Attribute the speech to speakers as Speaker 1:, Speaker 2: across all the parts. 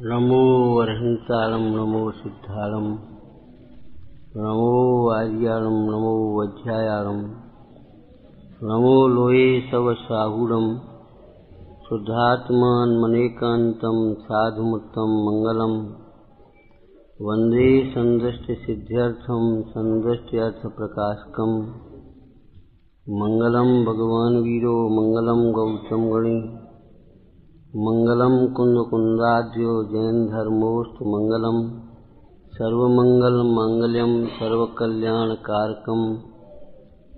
Speaker 1: नमो अरहंतारं नमो सिद्धारं नमो आर्यारं नमो वज्रायारं नमो लोये सवसाहुरं शुद्धात्मान्मनेकान्तं साधुमुत्तम मंगलम वंदे संदृष्टिसिद्ध्यर्थं संदृष्ट्यर्थप्रकाशकं मंगलम भगवान् वीरो मंगलम गौतम गणे मंगलम कुंदकुंदाद्यो जैन धर्मोस्तु मंगलम सर्वमंगल मांगल्यम सर्वकल्याणकारकम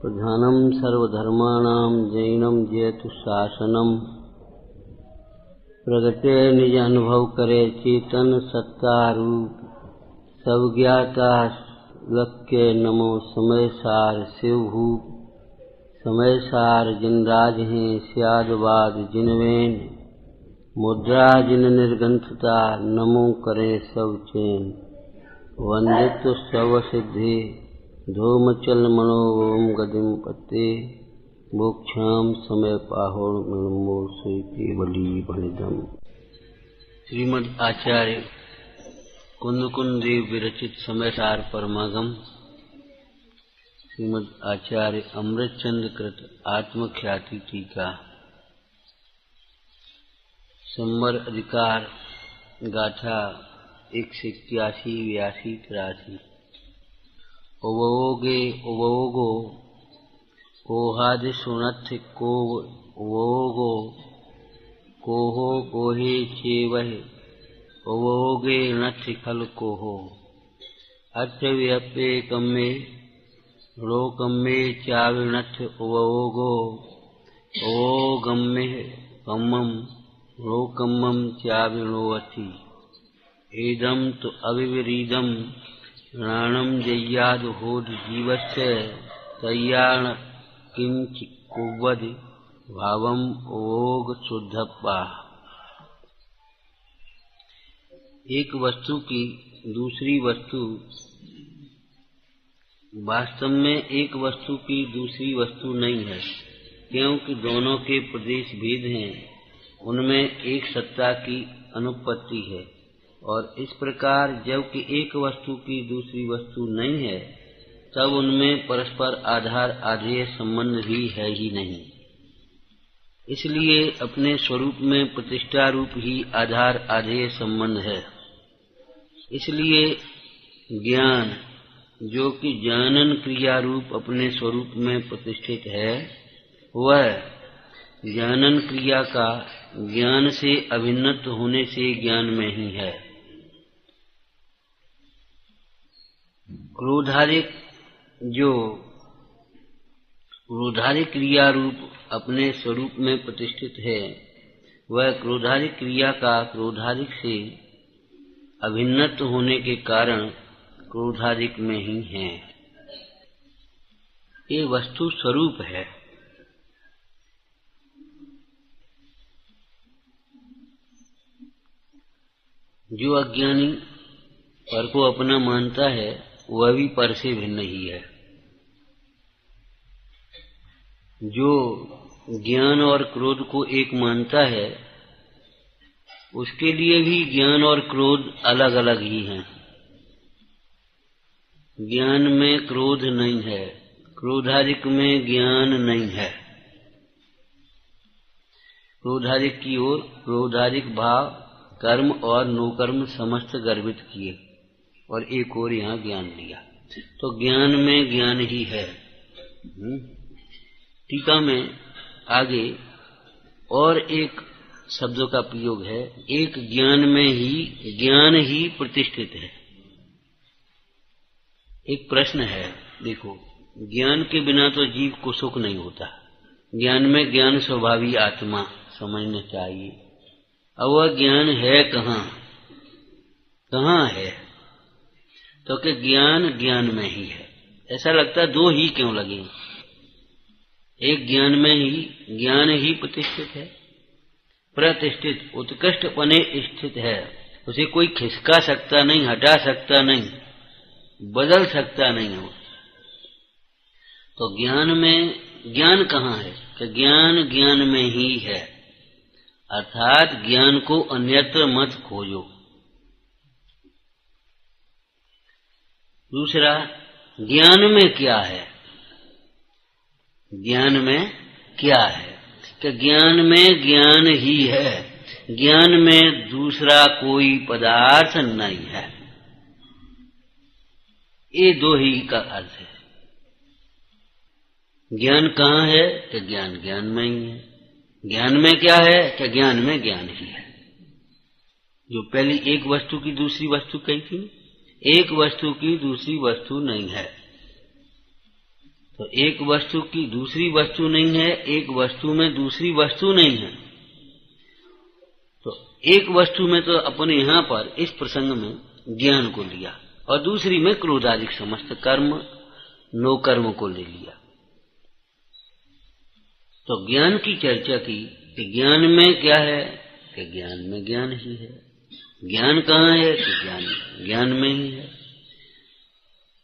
Speaker 1: प्रधानम सर्वधर्माणां जैनम जयतु शासनम प्रगटे निज अनुभव करे चेतन सत्ता रूप सब ज्ञाता लक्ष्य नमो समय सार शिवभूप समय सार जिनराज हैं स्यादवाद जिनवेन मुद्रा जिन निर्गंथता नमो करे सब चैन वंदित सब सिद्धि धूमचल मनोवम गदिम पते मोक्षाम समय पाहोड़ मृमो सुईति बली बलिदम। श्रीमद् आचार्य कुंदकुंद देव विरचित समय सार परमागम श्रीमद् आचार्य अमृतचंद्र कृत आत्मख्याति टीका संवर अधिकार गाथा 181-82-83 ओवोगे ओवोगो कोहादिशुनथ को ओवोगो कोहो कोहे चेवहे ओवोगे नथ खल कोहो अर्थव्यपे कम्मे लोकम्मे चाविनथ ओवोगो ओ गम्मे कम्मम लोकम्मम चाविणोऽथि एदं तु अविपरीदं प्राणं जय्याद होद जीवस्य तय्याण किंचिकुवद भावम ओग शुद्धप्पा। एक वस्तु की दूसरी वस्तु वास्तव में एक वस्तु की दूसरी वस्तु नहीं है, क्योंकि दोनों के प्रदेश भेद हैं। उनमें एक सत्ता की अनुपत्ति है और इस प्रकार जबकि एक वस्तु की दूसरी वस्तु नहीं है तब उनमें परस्पर आधार आधेय संबंध भी है ही नहीं। इसलिए अपने स्वरूप में प्रतिष्ठा रूप ही आधार आधेय संबंध है। इसलिए ज्ञान जो कि जानन क्रिया रूप अपने स्वरूप में प्रतिष्ठित है वह जानन क्रिया का ज्ञान से अभिन्नत होने से ज्ञान में ही है। क्रोधारिक जो क्रोधारिक क्रिया रूप अपने स्वरूप में प्रतिष्ठित है वह क्रोधारिक क्रिया का क्रोधारिक से अभिन्नत होने के कारण क्रोधारिक में ही है। ये वस्तु स्वरूप है। जो अज्ञानी पर को अपना मानता है वह भी पर से भिन्न ही है। जो ज्ञान और क्रोध को एक मानता है उसके लिए भी ज्ञान और क्रोध अलग अलग ही हैं। ज्ञान में क्रोध नहीं है, क्रोधारिक में ज्ञान नहीं है। क्रोधारिक की ओर क्रोधारिक भाव कर्म और नोकर्म समस्त गर्भित किए और एक और यहाँ ज्ञान लिया, तो ज्ञान में ज्ञान ही है। टीका में आगे और एक शब्दों का प्रयोग है, एक ज्ञान में ही ज्ञान ही प्रतिष्ठित है। एक प्रश्न है, देखो ज्ञान के बिना तो जीव को सुख नहीं होता। ज्ञान में ज्ञान स्वभावी आत्मा समझना चाहिए। अब वह ज्ञान है कहाँ है? तो कि ज्ञान ज्ञान में ही है। ऐसा लगता है दो ही क्यों लगे? एक ज्ञान में ही ज्ञान ही प्रतिष्ठित है, प्रतिष्ठित उत्कृष्ट पने स्थित है। उसे कोई खिसका सकता नहीं, हटा सकता नहीं, बदल सकता नहीं हो। तो ज्ञान में ज्ञान कहाँ है? कि ज्ञान ज्ञान में ही है। अर्थात ज्ञान को अन्यत्र मत खोजो, दूसरा, ज्ञान में क्या है? ज्ञान में क्या है? कि ज्ञान में ज्ञान ही है, ज्ञान में दूसरा कोई पदार्थ नहीं है। ये दो ही का अर्थ है। ज्ञान कहाँ है? कि ज्ञान ज्ञान में ही है। ज्ञान में क्या है? कि ज्ञान में ज्ञान ही है। जो पहली एक वस्तु की दूसरी वस्तु कही थी, एक वस्तु की दूसरी वस्तु नहीं है। तो एक वस्तु की दूसरी वस्तु नहीं है, एक वस्तु में दूसरी वस्तु नहीं है। तो एक वस्तु में तो अपने यहां पर इस प्रसंग में ज्ञान को लिया, और दूसरी में क्रोधादि समस्त कर्म, नो कर्म को ले लिया। तो ज्ञान की चर्चा की कि ज्ञान में क्या है? कि ज्ञान में ज्ञान ही है। ज्ञान कहाँ है? कि ज्ञान ज्ञान में ही है।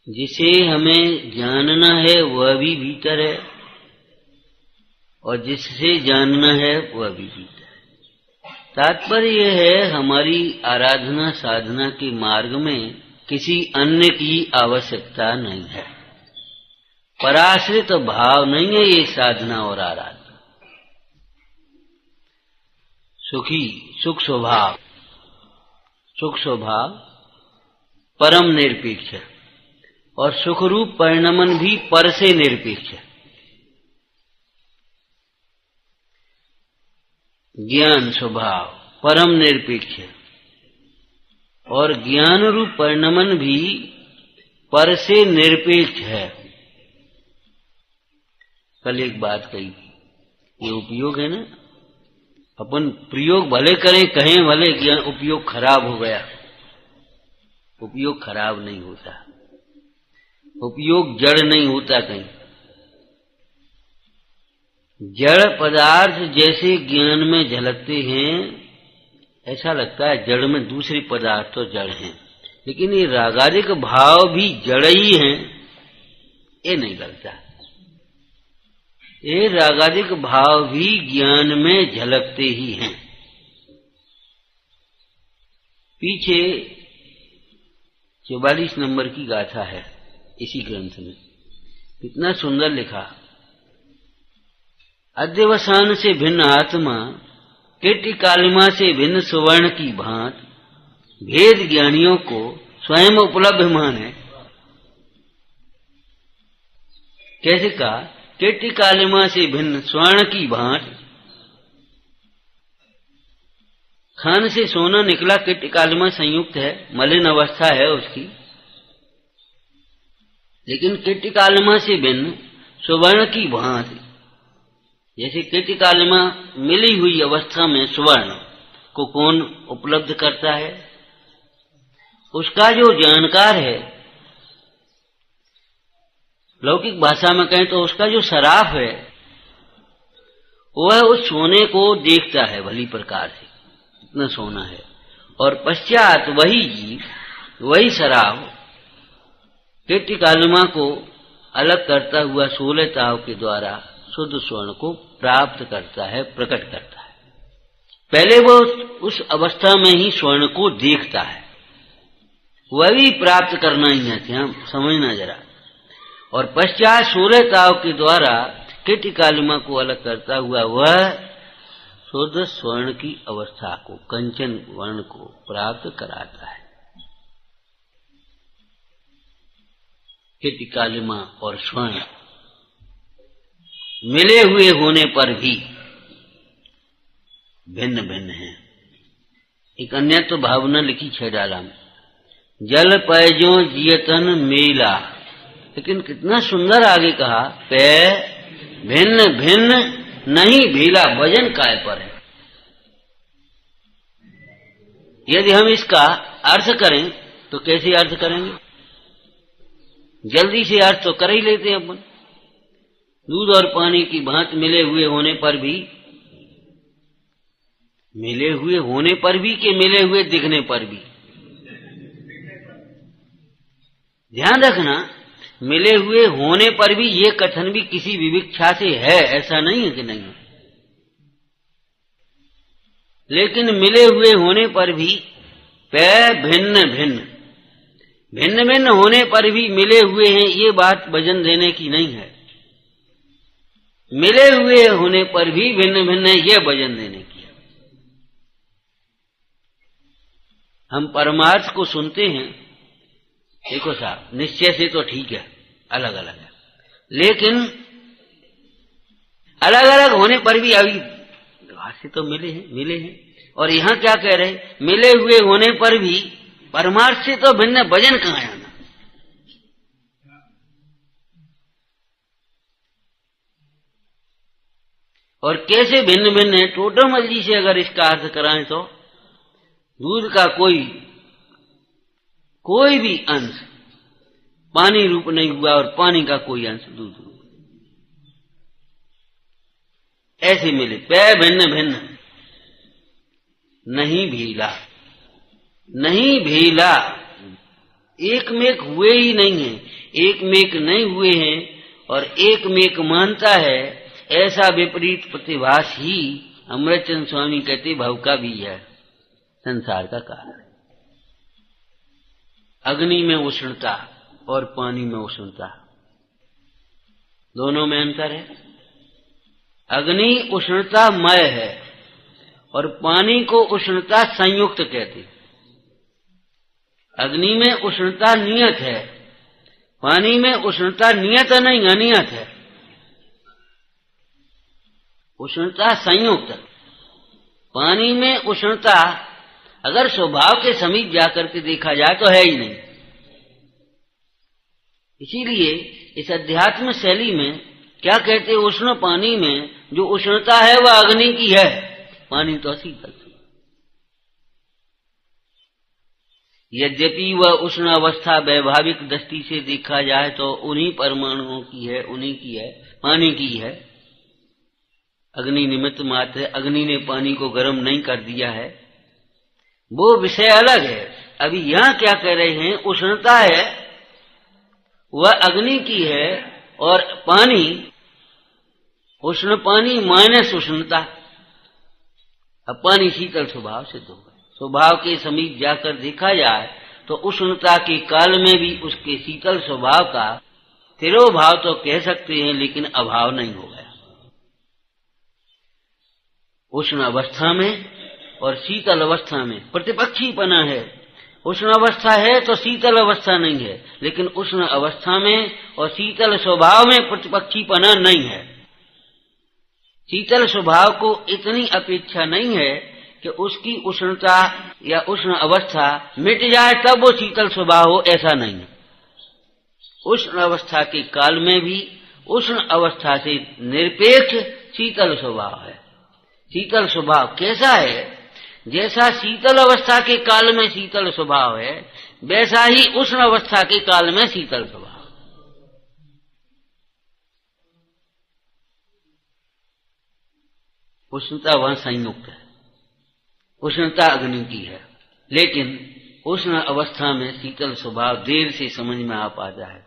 Speaker 1: जिसे हमें जानना है वह भी भीतर है, और जिससे जानना है वह भी भीतर है। तात्पर्य यह है, हमारी आराधना साधना के मार्ग में किसी अन्य की आवश्यकता नहीं है। पराश्रित भाव नहीं है ये साधना और आराधना। सुख स्वभाव, सुख स्वभाव परम निरपेक्ष है, और सुख रूप परिणमन भी पर से निरपेक्ष है। ज्ञान स्वभाव परम निरपेक्ष है, और ज्ञान रूप परिणमन भी पर से निरपेक्ष है। कल एक बात कही, ये उपयोग है ना, अपन प्रयोग भले करें, कहें भले ज्ञान उपयोग खराब हो गया, उपयोग खराब नहीं होता, उपयोग जड़ नहीं होता। कहीं जड़ पदार्थ जैसे ज्ञान में झलकते हैं, ऐसा लगता है जड़ में दूसरे पदार्थ तो जड़ हैं, लेकिन ये रागादिक भाव भी जड़ ही हैं, ये नहीं लगता। ये रागादिक भाव भी ज्ञान में झलकते ही हैं। पीछे 44 नंबर की गाथा है इसी ग्रंथ में, कितना सुंदर लिखा। अध्यवसान से भिन्न आत्मा, कीर्ति कालिमा से भिन्न सुवर्ण की भांत, भेद ज्ञानियों को स्वयं उपलब्ध माने। कैसे कहा? कीर्ति कालिमा से भिन्न स्वर्ण की भांत, खान से सोना निकला, कीर्ति कालिमा संयुक्त है, मलिन अवस्था है उसकी, लेकिन कीर्ति कालिमा से भिन्न सुवर्ण की भांति, जैसे कीर्ति कालिमा मिली हुई अवस्था में सुवर्ण को कौन उपलब्ध करता है? उसका जो जानकार है, लौकिक भाषा में कहें तो उसका जो सराफ है, वह उस सोने को देखता है भली प्रकार से, इतना सोना है, और पश्चात वही जीव, वही सराफ कीर्ति कालिमा को अलग करता हुआ 16 ताव के द्वारा शुद्ध स्वर्ण को प्राप्त करता है, प्रकट करता है। पहले वह उस अवस्था में ही स्वर्ण को देखता है, वह भी प्राप्त करना ही है, हम समझना जरा। और पश्चात 16 ताव के द्वारा कीर्ति कालिमा को अलग करता हुआ वह शुद्ध स्वर्ण की अवस्था को, कंचन वर्ण को प्राप्त कराता है। कीर्ति कालिमा और स्वर्ण मिले हुए होने पर भी भिन्न भिन्न हैं। एक अन्य तो भावना लिखी 6 डाला में, जल पैजों जियतन मेला, लेकिन कितना सुंदर आगे कहा, पे भिन्न भिन्न नहीं भीला, वजन काय पर है। यदि हम इसका अर्थ करें तो कैसे अर्थ करेंगे? जल्दी से अर्थ तो कर ही लेते हैं अपन। दूध और पानी की भांति मिले हुए होने पर भी, मिले हुए होने पर भी कि मिले हुए दिखने पर भी? ध्यान रखना, मिले हुए होने पर भी ये कथन भी किसी विविक्षा से है, ऐसा नहीं है कि नहीं है, लेकिन मिले हुए होने पर भी पे भिन्न भिन्न, भिन्न भिन्न होने पर भी मिले हुए हैं, ये बात वजन देने की नहीं है। मिले हुए होने पर भी भिन्न भिन्न है, ये वजन देने की है। हम परमार्थ को सुनते हैं, देखो साहब, निश्चय से तो ठीक है, अलग अलग है, लेकिन अलग अलग होने पर भी अभी से तो मिले हैं। और यहां क्या कह रहे, मिले हुए होने पर भी परमार्थ से तो भिन्न, वजन कहां आना। और कैसे भिन्न भिन्न है, टोटोमर्जी से अगर इसका अर्थ कराएं तो दूध का कोई भी अंश पानी रूप नहीं हुआ और पानी का कोई अंश दूध रूप, ऐसे मिले पै भिन्न भिन्न, नहीं भीला, एक मेक हुए ही नहीं है, एक मेक नहीं हुए हैं और एक मेक मानता है, ऐसा विपरीत प्रतिभास ही अमृतचंद स्वामी कहते भव का भी है संसार का कारण। अग्नि में उष्णता और पानी में उष्णता, दोनों में अंतर है। अग्नि उष्णतामय है और पानी को उष्णता संयुक्त कहते। अग्नि में उष्णता नियत है, पानी में उष्णता नियत नहीं, अनियत है, उष्णता संयुक्त। पानी में उष्णता अगर स्वभाव के समीप जाकर के देखा जाए तो है ही नहीं। इसीलिए इस अध्यात्म शैली में क्या कहते, उष्ण पानी में जो उष्णता है वह अग्नि की है, पानी तो शीतल। यद्यपि वह उष्ण अवस्था वैभाविक दृष्टि से देखा जाए तो उन्हीं परमाणुओं की है, उन्हीं की है, पानी की है। अग्नि निमित्त मात्र, अग्नि ने पानी को गर्म नहीं कर दिया है, वो विषय अलग है। अभी यहां क्या कह रहे हैं, उष्णता है वह अग्नि की है और पानी, उष्ण पानी माइनस उष्णता। अब पानी शीतल स्वभाव सिद्ध होगा। स्वभाव के समीप जाकर देखा जाए तो उष्णता के काल में भी उसके शीतल स्वभाव का तिरोभाव तो कह सकते हैं, लेकिन अभाव नहीं हो गया। उष्ण अवस्था में और शीतल अवस्था में प्रतिपक्षीपना है। उष्ण अवस्था है तो शीतल अवस्था नहीं है, लेकिन उष्ण अवस्था में और शीतल स्वभाव में प्रतिपक्षीपना नहीं है। शीतल स्वभाव को इतनी अपेक्षा नहीं है कि उसकी उष्णता या उष्ण अवस्था मिट जाए तब वो शीतल स्वभाव हो, ऐसा नहीं है। उष्ण अवस्था के काल में भी उष्ण अवस्था से निरपेक्ष शीतल स्वभाव है। शीतल स्वभाव कैसा है, जैसा शीतल अवस्था के काल में शीतल स्वभाव है, वैसा ही उष्ण अवस्था के काल में शीतल स्वभाव। उष्णता वहां संयुक्त है, उष्णता अग्नि की है, लेकिन उष्ण अवस्था में शीतल स्वभाव देर से समझ में आ पाता है।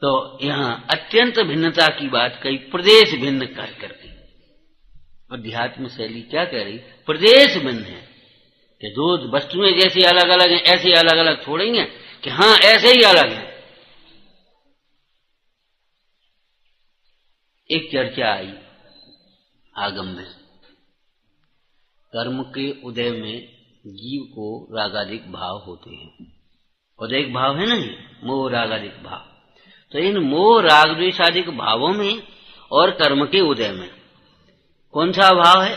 Speaker 1: तो यहां अत्यंत भिन्नता की बात कही, प्रदेश भिन्न कर करके। अध्यात्म शैली क्या कह रही, प्रदेश भिन्न है कि दो वस्तुएं जैसे अलग अलग हैं ऐसे अलग अलग थोड़ी हैं कि हाँ ऐसे ही अलग है। एक चर्चा आई आगम में, कर्म के उदय में जीव को रागादिक भाव होते हैं। उदयिक भाव है नहीं, मोह रागादिक भाव। तो इन मोह राग द्वेषादिक भावों में और कर्म के उदय में कौन सा भाव है?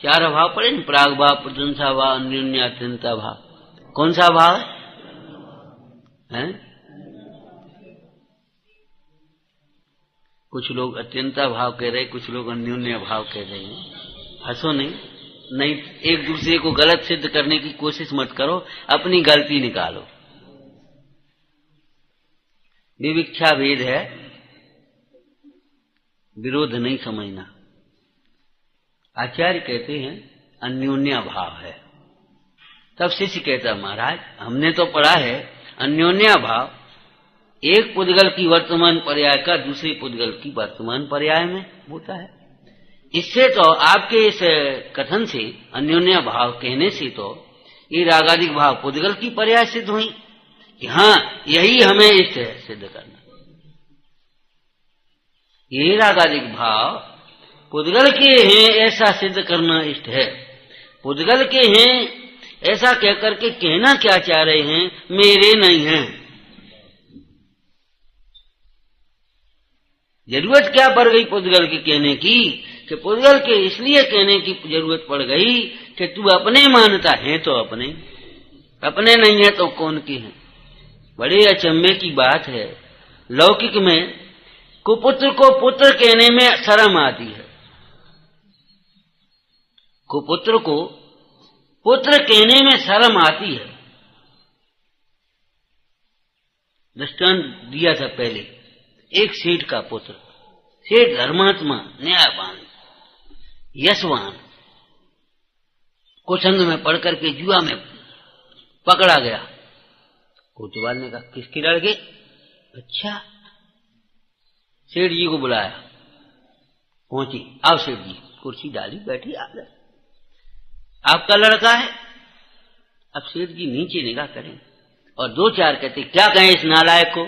Speaker 1: चार भाव पड़े न, प्राग भाव, प्रशंसा भाव, अन्योन्यात्यंता भाव। कौन सा भाव है? कुछ लोग अत्यंता भाव कह रहे, कुछ लोग अन्योन्य भाव कह रहे हैं। हंसो नहीं, एक दूसरे को गलत सिद्ध करने की कोशिश मत करो, अपनी गलती निकालो। विविक्षा भेद है, विरोध नहीं समझना। आचार्य कहते हैं अन्योन्य भाव है। तब शिष्य कहता महाराज हमने तो पढ़ा है अन्योन्य भाव एक पुद्गल की वर्तमान पर्याय का दूसरे पुद्गल की वर्तमान पर्याय में होता है। इससे तो आपके इस कथन से, अन्योन्य भाव कहने से तो ये रागादिक भाव पुद्गल की पर्याय सिद्ध हुई, हाँ, यही हमें इष्ट है सिद्ध करना। यही रागादिक भाव पुद्गल के हैं ऐसा सिद्ध करना इष्ट है। पुद्गल के हैं ऐसा कहकर के कहना क्या चाह रहे हैं, मेरे नहीं हैं। जरूरत क्या पड़ गई पुद्गल के कहने की, कि पुद्गल के इसलिए कहने की जरूरत पड़ गई कि तू अपने मानता है तो अपने, अपने नहीं है तो कौन की है। बड़े अचंभे की बात है, लौकिक में कुपुत्र को पुत्र कहने में शर्म आती है। कुपुत्र को पुत्र कहने में शर्म आती है। दृष्टांत दिया था पहले, एक सेठ का पुत्र, सेठ धर्मात्मा, न्यायवान, यशवान, कुसंग में पढ़ करके जुआ में पकड़ा गया। कोतवाल ने कहा किसके लड़के? अच्छा, सेठ जी को बुलाया, पहुंची, आओ सेठ जी, कुर्सी डाली, बैठी, आ गए, आपका लड़का है। अब सेठ जी नीचे निगाह करें और दो चार कहते क्या कहें इस नालायक को।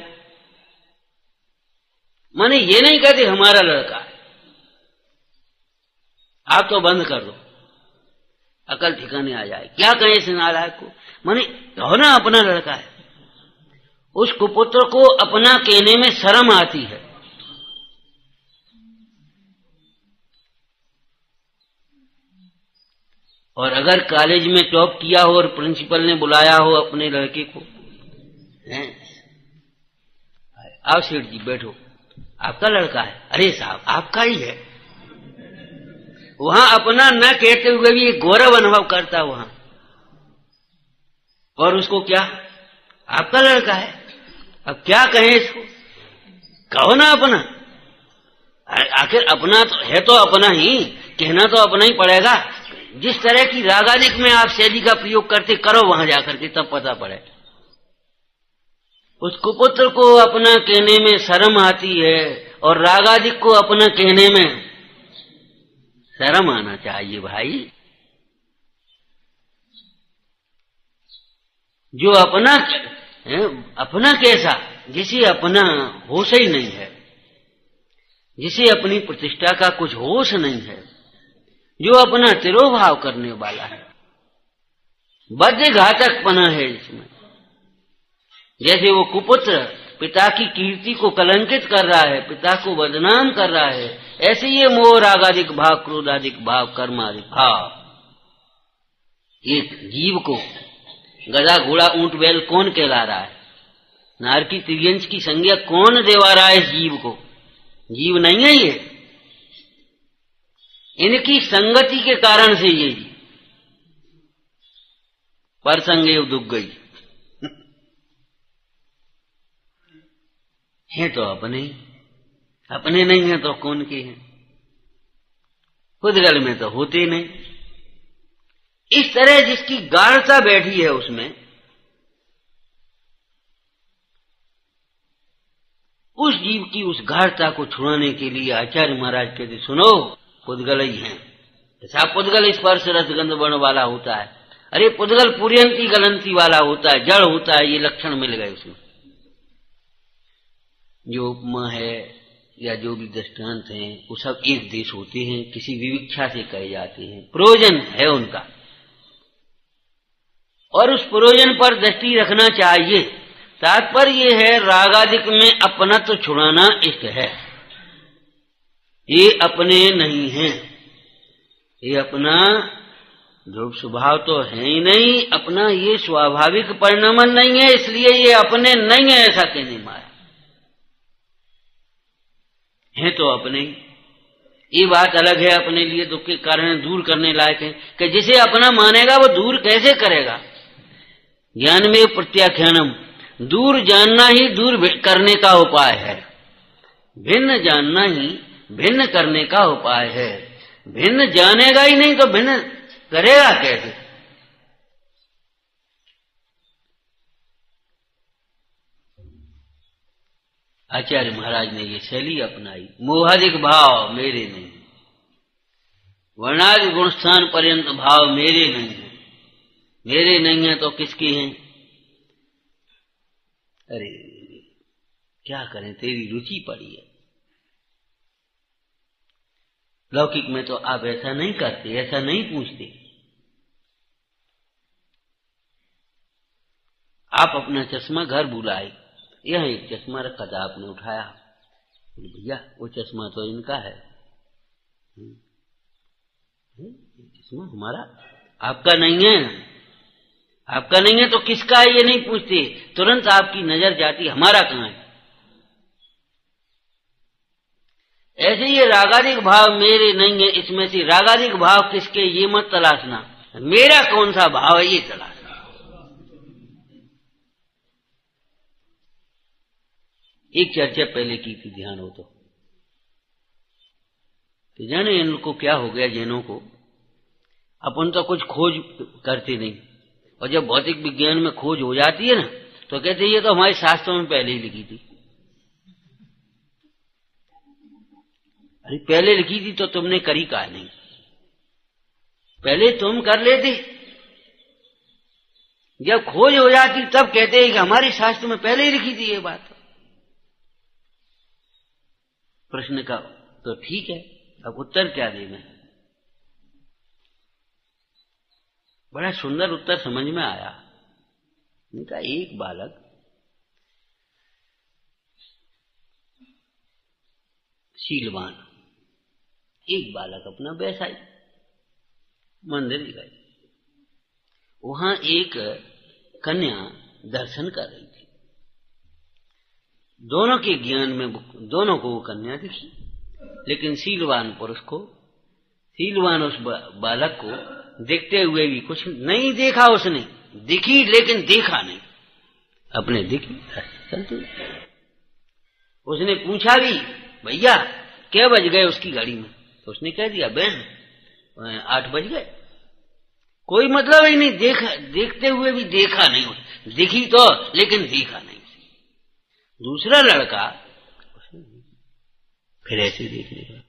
Speaker 1: माने ये नहीं कहते हमारा लड़का है, आप तो बंद कर दो, अकल ठिकाने आ जाए, क्या कहें इस नालायक को। माने कहो ना अपना लड़का है। उस कुपुत्र को अपना कहने में शर्म आती है। और अगर कॉलेज में टॉप किया हो और प्रिंसिपल ने बुलाया हो अपने लड़के को, आओ सेठ जी बैठो, आपका लड़का है। अरे साहब आपका ही है। वहां अपना न कहते हुए भी एक गौरव अनुभव करता वहां, और उसको क्या, आपका लड़का है, अब क्या कहें इसको, कहो ना अपना। आखिर अपना तो है, तो अपना ही कहना तो अपना ही पड़ेगा। जिस तरह की रागादिक में आप शैली का प्रयोग करते, करो वहां जाकर के, तब पता पड़े। उस कुपुत्र को अपना कहने में शर्म आती है और रागादिक को अपना कहने में शर्म आना चाहिए भाई। जो अपना अपना कैसा, जिसे अपना होश ही नहीं है, जिसे अपनी प्रतिष्ठा का कुछ होश नहीं है, जो अपना तिरोभाव करने वाला है, बद्ध घातकपना है इसमें। जैसे वो कुपुत्र पिता की कीर्ति को कलंकित कर रहा है, पिता को बदनाम कर रहा है, ऐसे ये मोह रागादिक भाव, क्रोधादिक भाव, कर्मादिक भाव, एक जीव को गधा घोड़ा ऊंट बैल कौन कहला रहा है, नार की तिर्यंच की संज्ञा कौन देवा रहा है इस जीव को? जीव नहीं है ये, इनकी संगति के कारण से ये जीव पर संगे दुख गई है। तो अपने अपने नहीं है तो कौन के हैं? खुदगल में तो होते नहीं। इस तरह जिसकी गाढ़ता बैठी है उसमें, उस जीव की उस गाढ़ता को छुड़ाने के लिए आचार्य महाराज कहते सुनो, पुद्गल ही है। ऐसा पुद्गल स्पर्श रस गंध वर्ण वाला होता है। अरे पुद्गल पुर्यंती गलंती वाला होता है, जड़ होता है, ये लक्षण मिल गए उसमें। जो उपमा है या जो भी दृष्टांत हैं वो सब एक देश होते हैं, किसी विविक्षा से कहे जाते हैं, प्रयोजन है उनका, और उस प्रयोजन पर दृष्टि रखना चाहिए। तात्पर्य ये है रागादिक में अपना तो छुड़ाना इष्ट है। ये अपने नहीं है, ये अपना ध्रुव स्वभाव तो है ही नहीं, अपना ये स्वाभाविक परिणाम नहीं है, इसलिए ये अपने नहीं है ऐसा कहने में आया है। तो अपने ये बात अलग है, अपने लिए दुख के कारण दूर करने लायक है कि जिसे अपना मानेगा वो दूर कैसे करेगा। ज्ञान में प्रत्याख्यानम, दूर जानना ही दूर करने का उपाय है, भिन्न जानना ही भिन्न करने का उपाय है। भिन्न जानेगा ही नहीं तो भिन्न करेगा कैसे? आचार्य महाराज ने ये शैली अपनाई, मोहादिक भाव मेरे नहीं, वर्णादि गुणस्थान पर्यंत भाव मेरे नहीं है। मेरे नहीं है तो किसके हैं? अरे क्या करें, तेरी रुचि पड़ी है। लौकिक में तो आप ऐसा नहीं करते, ऐसा नहीं पूछते। आप अपना चश्मा घर बुलाए, यह एक चश्मा रखा था, आपने उठाया, भैया वो चश्मा तो इनका है। चश्मा हमारा, आपका नहीं है। आपका नहीं है तो किसका है ये नहीं पूछते, तुरंत आपकी नजर जाती हमारा कहाँ है। ऐसे ये रागादिक भाव मेरे नहीं है, इसमें से रागादिक भाव किसके ये मत तलाशना, मेरा कौन सा भाव है ये तलाशना। एक चर्चा पहले की थी, ध्यान हो तो जाने इनको क्या हो गया जैनों को, अपन तो कुछ खोज करते नहीं, और जब भौतिक विज्ञान में खोज हो जाती है ना तो कहते ये तो हमारे शास्त्रों में पहले ही लिखी थी। अरे पहले लिखी थी तो तुमने करी का नहीं, पहले तुम कर लेते, जब खोज हो जाती तब कहते हैं कि हमारे शास्त्र में पहले ही लिखी थी ये बात। प्रश्न का तो ठीक है, अब उत्तर क्या देना है। बड़ा सुंदर उत्तर समझ में आया। उनका एक बालक शीलवान, एक बालक अपना व्यवसायी, मंदिर गए, वहां एक कन्या दर्शन कर रही थी। दोनों के ज्ञान में दोनों को वो कन्या दिखी, लेकिन शीलवान पुरुष को, शीलवान उस बालक को देखते हुए भी कुछ नहीं देखा उसने, दिखी लेकिन देखा नहीं, अपने दिखी चलते। उसने पूछा भी भैया क्या बज गए उसकी गाड़ी में, तो उसने कह दिया बहन 8 बज गए। कोई मतलब ही नहीं, देखते हुए भी देखा नहीं, दिखी तो लेकिन देखा नहीं। दूसरा लड़का फिर ऐसे देखने लगा,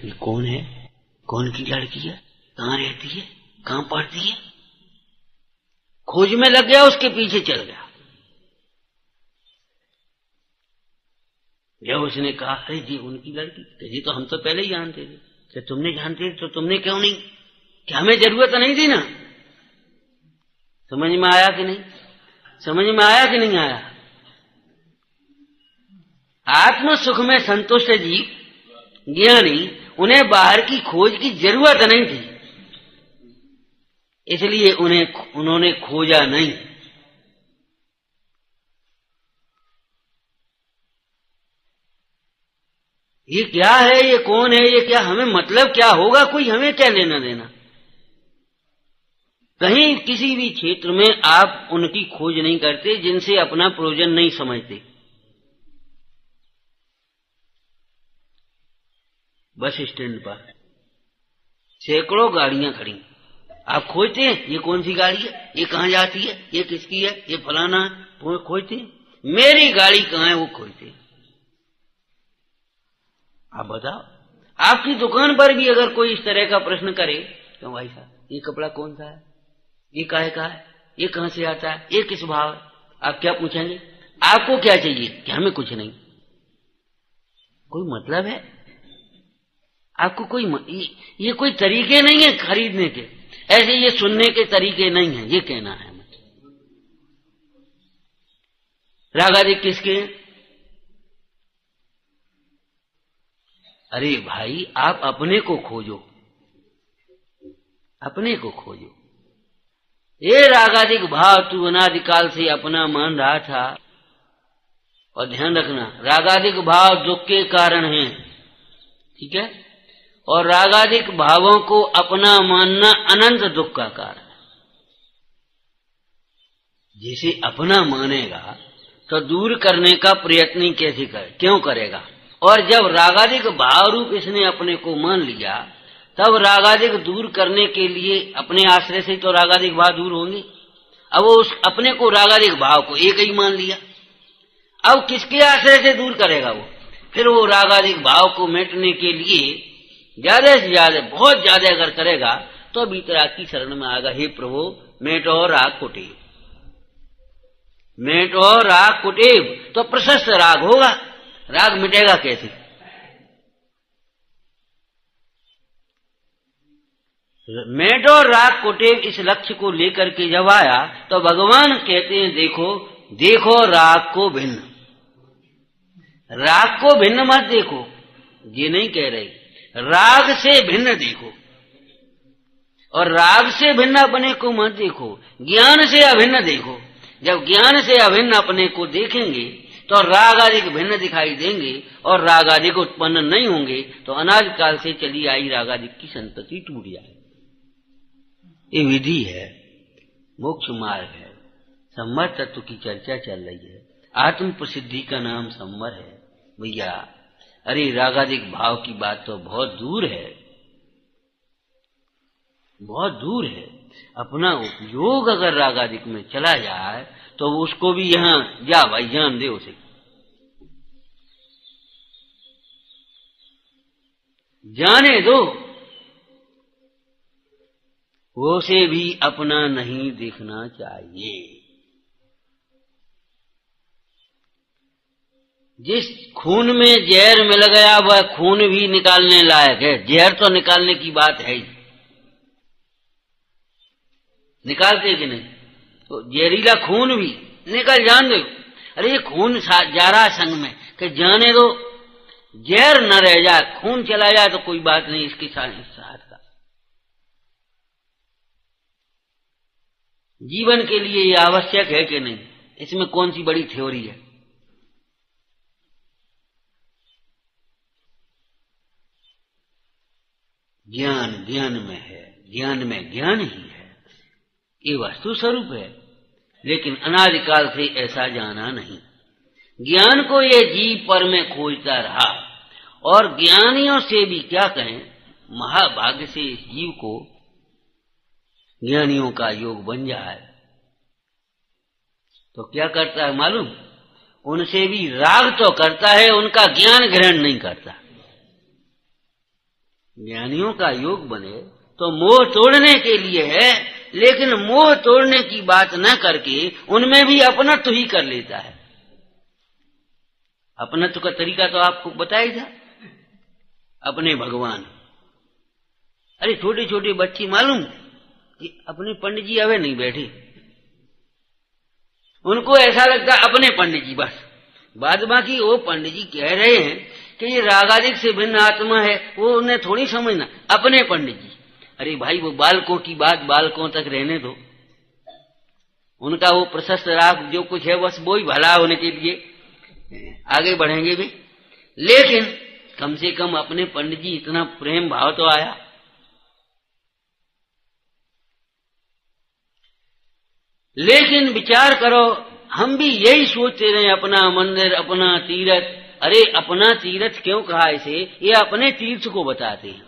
Speaker 1: ये कौन है, कौन की लड़की है, कहाँ रहती है, कहाँ पढ़ती है, खोज में लग गया, उसके पीछे चल गया। जब उसने कहा अरे जी उनकी लड़की, तो जी तो हम तो पहले ही जानते थे, तो तुमने जानते तो तुमने क्यों नहीं, क्या हमें जरूरत नहीं थी ना। समझ में आया कि नहीं, समझ में आया कि नहीं आया। आत्म सुख में संतुष्ट जीव ज्ञानी, उन्हें बाहर की खोज की जरूरत नहीं थी, इसलिए उन्होंने खोजा नहीं। ये क्या है, ये कौन है, ये क्या, हमें मतलब क्या होगा, कोई हमें क्या लेना देना। कहीं किसी भी क्षेत्र में आप उनकी खोज नहीं करते जिनसे अपना प्रयोजन नहीं समझते। बस स्टैंड पर सैकड़ों गाड़ियां खड़ी, आप खोजते हैं ये कौन सी गाड़ी है, ये कहां जाती है, ये किसकी है, ये फलाना है, खोजते हैं। मेरी गाड़ी कहां है वो खोजते हैं। आप बताओ, आपकी दुकान पर भी अगर कोई इस तरह का प्रश्न करे तो भाई साहब ये कपड़ा कौन सा है, ये काहे का है, ये कहां से आता है, ये किस भाव है, आप क्या पूछेंगे, आपको क्या चाहिए, कि हमें कुछ नहीं। कोई मतलब है आपको, कोई ये कोई तरीके नहीं है खरीदने के, ऐसे ये सुनने के तरीके नहीं है, ये कहना है मुझे। रागादि किसके, अरे भाई आप अपने को खोजो, अपने को खोजो। ये रागादिक भाव तू अनादिकाल से अपना मान रहा था, और ध्यान रखना रागादिक भाव दुख के कारण हैं, ठीक है, और रागादिक भावों को अपना मानना अनंत दुख का कारण है। जिसे अपना मानेगा तो दूर करने का प्रयत्न कैसे करे, क्यों करेगा। और जब रागादिक भाव रूप इसने अपने को मान लिया, तब रागादिक दूर करने के लिए अपने आश्रय से तो रागादिक भाव दूर होंगे। अब वो उस अपने को रागादिक भाव को एक ही मान लिया, अब किसके आश्रय से दूर करेगा वो, फिर वो रागादिक भाव को मिटने के लिए ज्यादा से ज्यादा, बहुत ज्यादा अगर करेगा तो भीतर की शरण में आएगा, हे प्रभु मेटो राग कोटि, मेटो राग कुटेव, तो प्रशस्त राग होगा, राग मिटेगा कैसे? मेटो राग कुटेव इस लक्ष्य को लेकर के जब आया तो भगवान कहते हैं देखो देखो राग को भिन्न, राग को भिन्न मत देखो, ये नहीं कह रहे, राग से भिन्न देखो, और राग से भिन्न अपने को मत देखो, ज्ञान से अभिन्न देखो। जब ज्ञान से अभिन्न अपने को देखेंगे तो राग आदि भिन्न दिखाई देंगे और राग आदि को उत्पन्न नहीं होंगे, तो अनाज काल से चली आई राग आदि की संतति टूट जाए। ये विधि है, मोक्ष मार्ग है। संवर तत्व की चर्चा चल रही है, आत्म प्रसिद्धि का नाम संवर है भैया। अरे रागादिक भाव की बात तो बहुत दूर है, बहुत दूर है। अपना उपयोग अगर रागादिक में चला जाए तो उसको भी यहां जा भाई जान दे, उसे जाने दो, उसे भी अपना नहीं देखना चाहिए। जिस खून में जहर मिल गया वह खून भी निकालने लायक है, जहर तो निकालने की बात है ही, निकालते कि नहीं? तो जहरीला खून भी निकल जान दो। अरे ये खून जा रहा संग में कि जाने दो, जहर न रह जाए, खून चला जाए तो कोई बात नहीं, इसके साथ का जीवन के लिए ये आवश्यक है कि नहीं? इसमें कौन सी बड़ी थ्योरी है? ज्ञान ज्ञान में है, ज्ञान में ज्ञान ही है, ये वस्तु स्वरूप है। लेकिन अनादिकाल से ऐसा जाना नहीं। ज्ञान को ये जीव पर में खोजता रहा, और ज्ञानियों से भी क्या कहें, महाभाग्य से इस जीव को ज्ञानियों का योग बन जाए तो क्या करता है मालूम? उनसे भी राग तो करता है, उनका ज्ञान ग्रहण नहीं करता। ज्ञानियों का योग बने तो मोह तोड़ने के लिए है, लेकिन मोह तोड़ने की बात न करके उनमें भी अपनत्व ही कर लेता है। अपनत्व का तरीका तो आपको बताया था, अपने भगवान। अरे छोटे छोटे बच्चे मालूम कि अपने पंडित जी अवे नहीं बैठे, उनको ऐसा लगता अपने पंडित जी बस। बाद बाकी वो पंडित जी कह रहे हैं कि ये रागादिक से भिन्न आत्मा है, वो उन्हें थोड़ी समझना, अपने पंडित जी। अरे भाई वो बालकों की बात बालकों तक रहने दो, उनका वो प्रशस्त राग जो कुछ है बस वो ही भला होने के लिए आगे बढ़ेंगे भी। लेकिन कम से कम अपने पंडित जी इतना प्रेम भाव तो आया। लेकिन विचार करो, हम भी यही सोचते रहे अपना मंदिर अपना तीर्थ। अरे अपना तीर्थ क्यों कहा इसे? ये अपने तीर्थ को बताते हैं।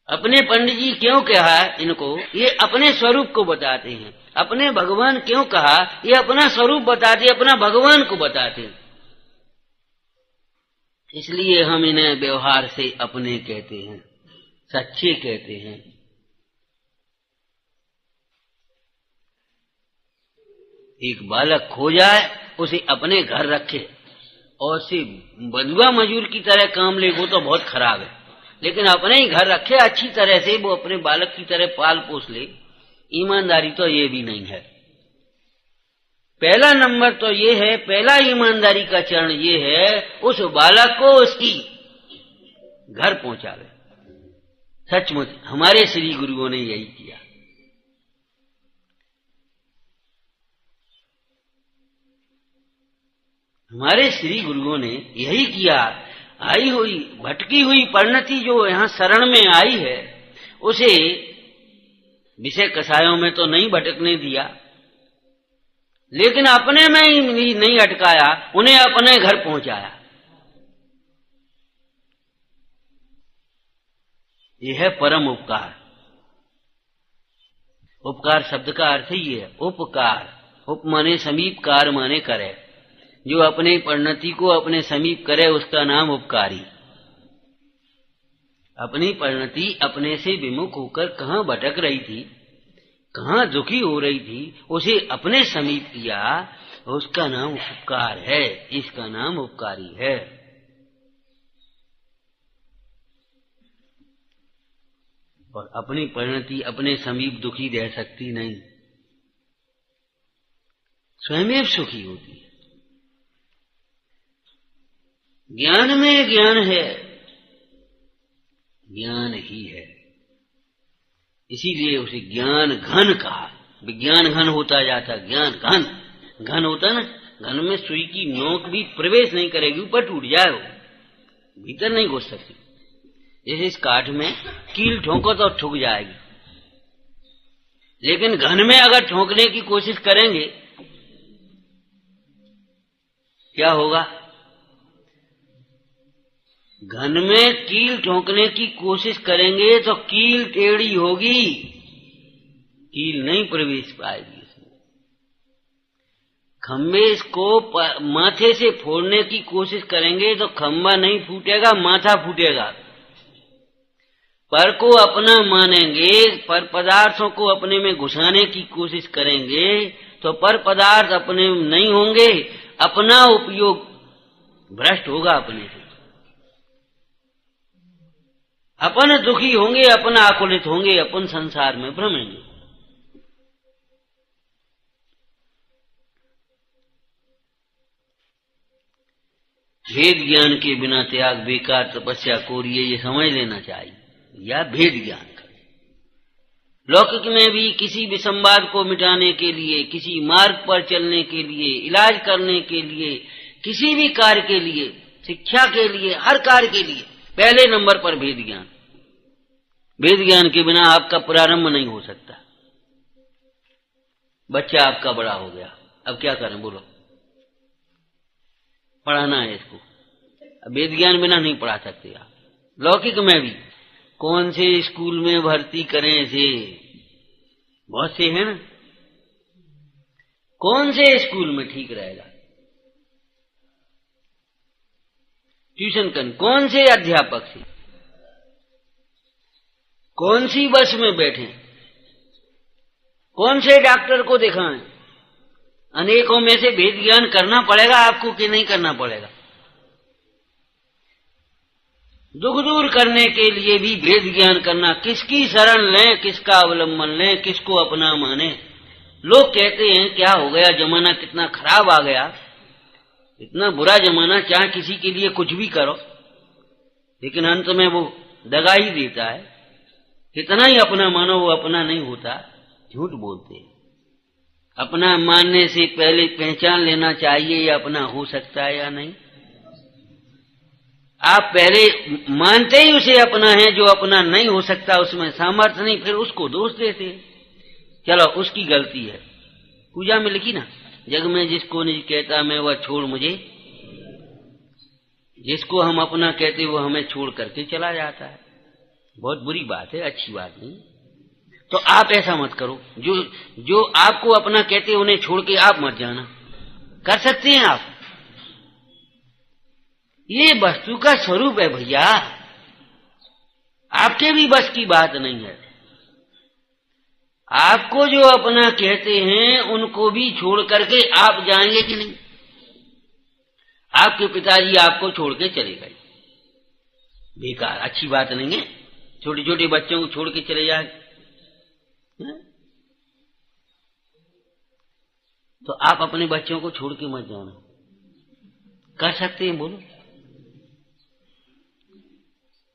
Speaker 1: अपने पंडित जी क्यों कहा इनको? ये अपने स्वरूप को बताते हैं। अपने भगवान क्यों कहा? ये अपना स्वरूप बताते, अपना भगवान को बताते। इसलिए हम इन्हें व्यवहार से अपने कहते हैं, सच्चे कहते हैं। एक बालक खो जाए, उसे अपने घर रखे और उसे बंधुआ मजूर की तरह काम ले, वो तो बहुत खराब है। लेकिन अपने ही घर रखे अच्छी तरह से, वो अपने बालक की तरह पाल पोस ले, ईमानदारी तो ये भी नहीं है। पहला नंबर तो ये है, पहला ईमानदारी का चरण ये है, उस बालक को उसकी घर पहुंचा ले। सचमुच हमारे श्री गुरुओं ने यही किया। हमारे श्री गुरुओं ने यही किया। आई हुई भटकी हुई परिणति जो यहाँ शरण में आई है, उसे विषय कसायों में तो नहीं भटकने दिया, लेकिन अपने में ही नहीं अटकाया, उन्हें अपने घर पहुंचाया। यह है परम उपकार। उपकार शब्द का अर्थ ही है उपकार। उप माने समीप, कार माने करे। जो अपने परिणति को अपने समीप करे उसका नाम उपकारी। अपनी परिणति अपने से विमुख होकर कहां भटक रही थी, कहाँ दुखी हो रही थी उसे अपने समीप किया, उसका नाम उपकार है, इसका नाम उपकारी है। और अपनी परिणति अपने समीप दुखी रह सकती नहीं, स्वयं सुखी होती है। ज्ञान में ज्ञान है, ज्ञान ही है, इसीलिए उसे ज्ञान घन कहा। विज्ञान घन होता जाता, ज्ञान घन घन होता ना, घन में सुई की नोक भी प्रवेश नहीं करेगी, ऊपर टूट जाए, वो भीतर नहीं घुस सकती। जैसे इस काठ में कील ठोंको तो ठुक जाएगी, लेकिन घन में अगर ठोंकने की कोशिश करेंगे क्या होगा? घन में कील ठोंकने की कोशिश करेंगे तो कील टेढ़ी होगी, कील नहीं प्रवेश पाएगी इसमें। खंबे को माथे से फोड़ने की कोशिश करेंगे तो खंबा नहीं फूटेगा, माथा फूटेगा। पर को अपना मानेंगे, पर पदार्थों को अपने में घुसाने की कोशिश करेंगे तो पर पदार्थ अपने नहीं होंगे, अपना उपयोग भ्रष्ट होगा अपने से। अपन दुखी होंगे, अपन आकुलित होंगे, अपन संसार में भ्रमेंगे। भेद ज्ञान के बिना त्याग बेकार तपस्या कोरिए, ये समझ लेना चाहिए, या भेद ज्ञान कर। लौकिक में भी किसी भी संवाद को मिटाने के लिए, किसी मार्ग पर चलने के लिए, इलाज करने के लिए, किसी भी कार्य के लिए, शिक्षा के लिए, हर कार्य के लिए पहले नंबर पर भेद ज्ञान। भेद ज्ञान के बिना आपका प्रारंभ नहीं हो सकता। बच्चा आपका बड़ा हो गया, अब क्या करें बोलो? पढ़ाना है इसको, अब वेद ज्ञान बिना नहीं पढ़ा सकते आप। लौकिक में भी कौन से स्कूल में भर्ती करें इसे, बहुत से हैं ना, कौन से स्कूल में ठीक रहेगा? ट्यूशन कौन से अध्यापक से, कौन सी बस में बैठे, कौन से डॉक्टर को दिखाएं? अनेकों में से भेद ज्ञान करना पड़ेगा आपको कि नहीं करना पड़ेगा? दुख दूर करने के लिए भी भेद ज्ञान करना, किसकी शरण लें, किसका अवलंबन लें, किसको अपना माने। लोग कहते हैं क्या हो गया, जमाना कितना खराब आ गया, इतना बुरा जमाना, चाहे किसी के लिए कुछ भी करो, लेकिन अंत में वो दगा ही देता है। कितना ही अपना मानो वो अपना नहीं होता, झूठ बोलते हैं। अपना मानने से पहले पहचान लेना चाहिए ये अपना हो सकता है या नहीं। आप पहले मानते ही उसे अपना है, जो अपना नहीं हो सकता उसमें सामर्थ्य नहीं, फिर उसको दोष देते। चलो उसकी गलती है। पूजा में लिखी ना, जग में जिसको निज कहता मैं वह छोड़ मुझे, जिसको हम अपना कहते वो हमें छोड़ करके चला जाता है। बहुत बुरी बात है, अच्छी बात नहीं। तो आप ऐसा मत करो, जो आपको अपना कहते उन्हें छोड़ के आप मत जाना। कर सकते हैं आप, ये वस्तु का स्वरूप है भैया, आपके भी बस की बात नहीं है। आपको जो अपना कहते हैं उनको भी छोड़ करके आप जाएंगे कि नहीं? आपके पिताजी आपको छोड़ के चले गए, बेकार, अच्छी बात नहीं है। छोटे छोटे बच्चों को छोड़ के चले जाए तो आप अपने बच्चों को छोड़ के मत जाना। कर सकते हैं बोलो?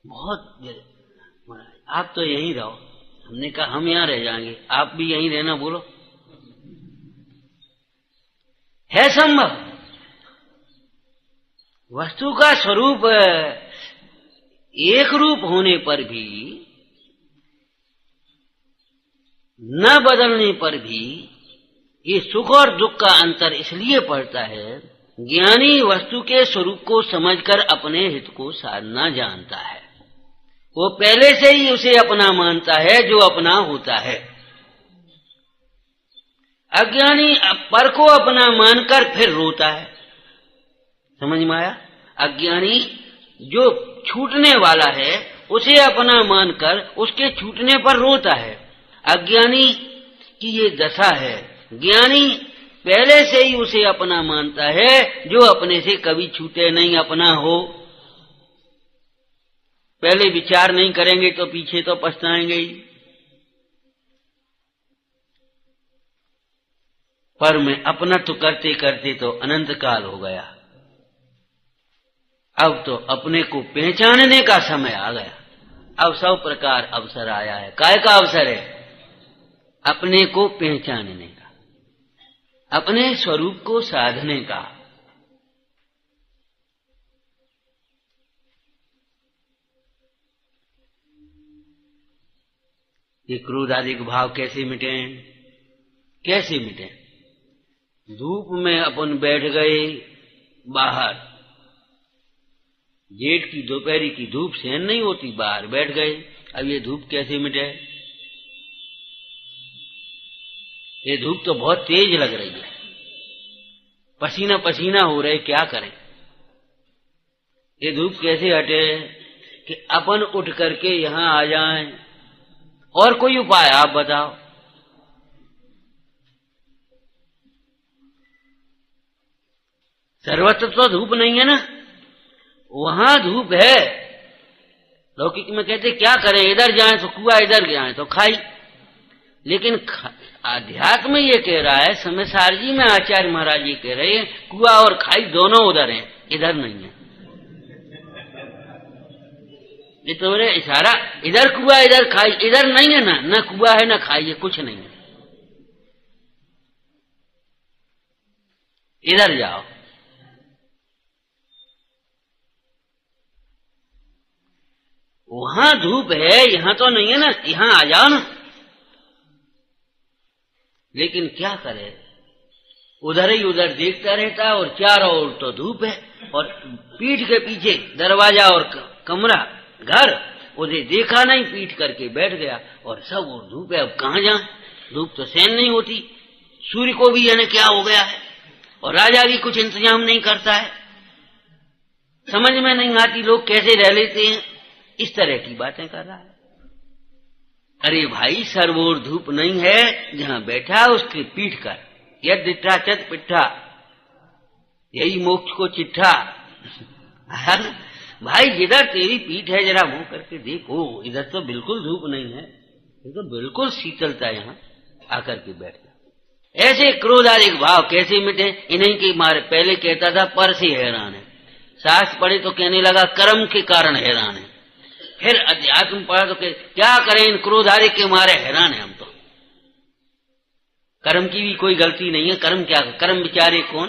Speaker 1: बहुत आप तो यहीं रहो, हमने कहा हम यहां रह जाएंगे, आप भी यहीं रहना, बोलो है संभव? वस्तु का स्वरूप एक रूप होने पर भी, न बदलने पर भी ये सुख और दुख का अंतर इसलिए पड़ता है, ज्ञानी वस्तु के स्वरूप को समझकर अपने हित को साधना जानता है। वो पहले से ही उसे अपना मानता है जो अपना होता है। अज्ञानी पर को अपना मानकर फिर रोता है। समझ में आया? अज्ञानी जो छूटने वाला है उसे अपना मानकर उसके छूटने पर रोता है। अज्ञानी कि ये दशा है। ज्ञानी पहले से ही उसे अपना मानता है, जो अपने से कभी छूटे नहीं, अपना हो। पहले विचार नहीं करेंगे तो पीछे तो पछताएंगे ही। पर मैं अपना तो करते करते तो अनंत काल हो गया। अब तो अपने को पहचानने का समय आ गया। अब सब प्रकार अवसर आया है। काय का अवसर है? अपने को पहचानने का, अपने स्वरूप को साधने का। ये क्रोध आदि के भाव कैसे मिटे? कैसे मिटे? धूप में अपन बैठ गए बाहर, जेठ की दोपहरी की धूप सहन नहीं होती, बाहर बैठ गए। अब ये धूप कैसे मिटे? ये धूप तो बहुत तेज लग रही है, पसीना पसीना हो रहे, क्या करें? ये धूप कैसे हटे? कि अपन उठ करके यहां आ जाएं। और कोई उपाय आप बताओ। सर्वत्र तो धूप नहीं है ना, वहां धूप है। लौकिक में कहते क्या करें, इधर जाएं तो कुआ, इधर जाएं तो खाई। लेकिन अध्यात्म ये कह रहा है, समयसार जी में आचार्य महाराज जी कह रहे हैं, कुआ और खाई दोनों उधर हैं, इधर नहीं है। ये तो मेरे इशारा, इधर कुआ इधर खाई, इधर नहीं है ना, न कुआ है न खाई है, कुछ नहीं है। इधर जाओ। वहां धूप है, यहां तो नहीं है ना, यहां आ जाओ ना। लेकिन क्या करे, उधर ही उधर देखता रहता है और चारों ओर तो धूप है, और पीठ के पीछे दरवाजा और कमरा घर, उसे देखा नहीं, पीठ करके बैठ गया और सब और धूप है। अब कहां जाए? धूप तो सहन नहीं होती। सूर्य को भी यानी क्या हो गया है, और राजा भी कुछ इंतजाम नहीं करता है। समझ में नहीं आती लोग कैसे रह लेते हैं। इस तरह की बातें कर रहा है। अरे भाई, सर्वोर धूप नहीं है, जहां बैठा उसके पीठ कर, यद दिट्ठा चत पिट्ठा, यही मोक्ष को चिट्ठा। भाई जिधर तेरी पीठ है जरा मुंह करके देखो, इधर तो बिल्कुल धूप नहीं है, ये तो बिल्कुल शीतलता, यहां आकर के बैठ जा। ऐसे क्रोध आदि भाव कैसे मिटे? इन्हीं के मारे। पहले कहता था पर से हैरान है, शास्त्र पढ़े तो कहने लगा कर्म के कारण हैरान है। फिर अध्यात्म पढ़ा तो क्या करें, इन क्रोध आदि के मारे हैरान है हम तो। कर्म की भी कोई गलती नहीं है। कर्म क्या, कर्म बेचारे कौन?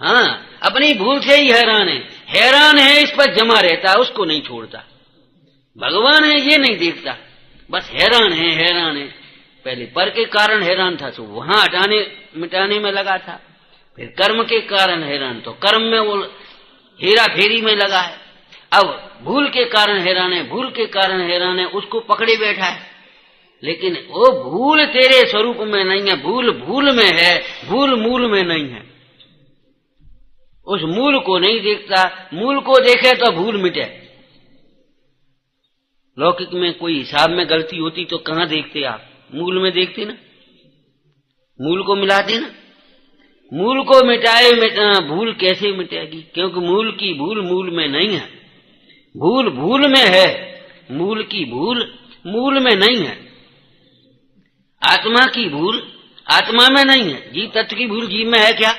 Speaker 1: हाँ, अपनी भूल से ही हैरान है। हैरान है, इस पर जमा रहता है, उसको नहीं छोड़ता। भगवान है ये नहीं देखता, बस हैरान है, हैरान है। पहले पर के कारण हैरान था तो वहां हटाने मिटाने में लगा था, फिर कर्म के कारण हैरान तो कर्म में वो हेरा फेरी में लगा है। अब भूल के कारण हैरान है, भूल के कारण हैरान है, उसको पकड़े बैठा है। लेकिन वो भूल तेरे स्वरूप में नहीं है, भूल भूल में है, भूल मूल में नहीं है। उस मूल को नहीं देखता। मूल को देखे तो भूल मिटे। लौकिक में कोई हिसाब में गलती होती तो कहां देखते आप? मूल में देखते ना, मूल को मिलाते ना। मूल को मिटाए भूल कैसे मिटेगी? क्योंकि मूल की भूल मूल में नहीं है, भूल भूल में है, मूल की भूल मूल में नहीं है। आत्मा की भूल आत्मा में नहीं है, जीव तत्व की भूल जीव में है क्या?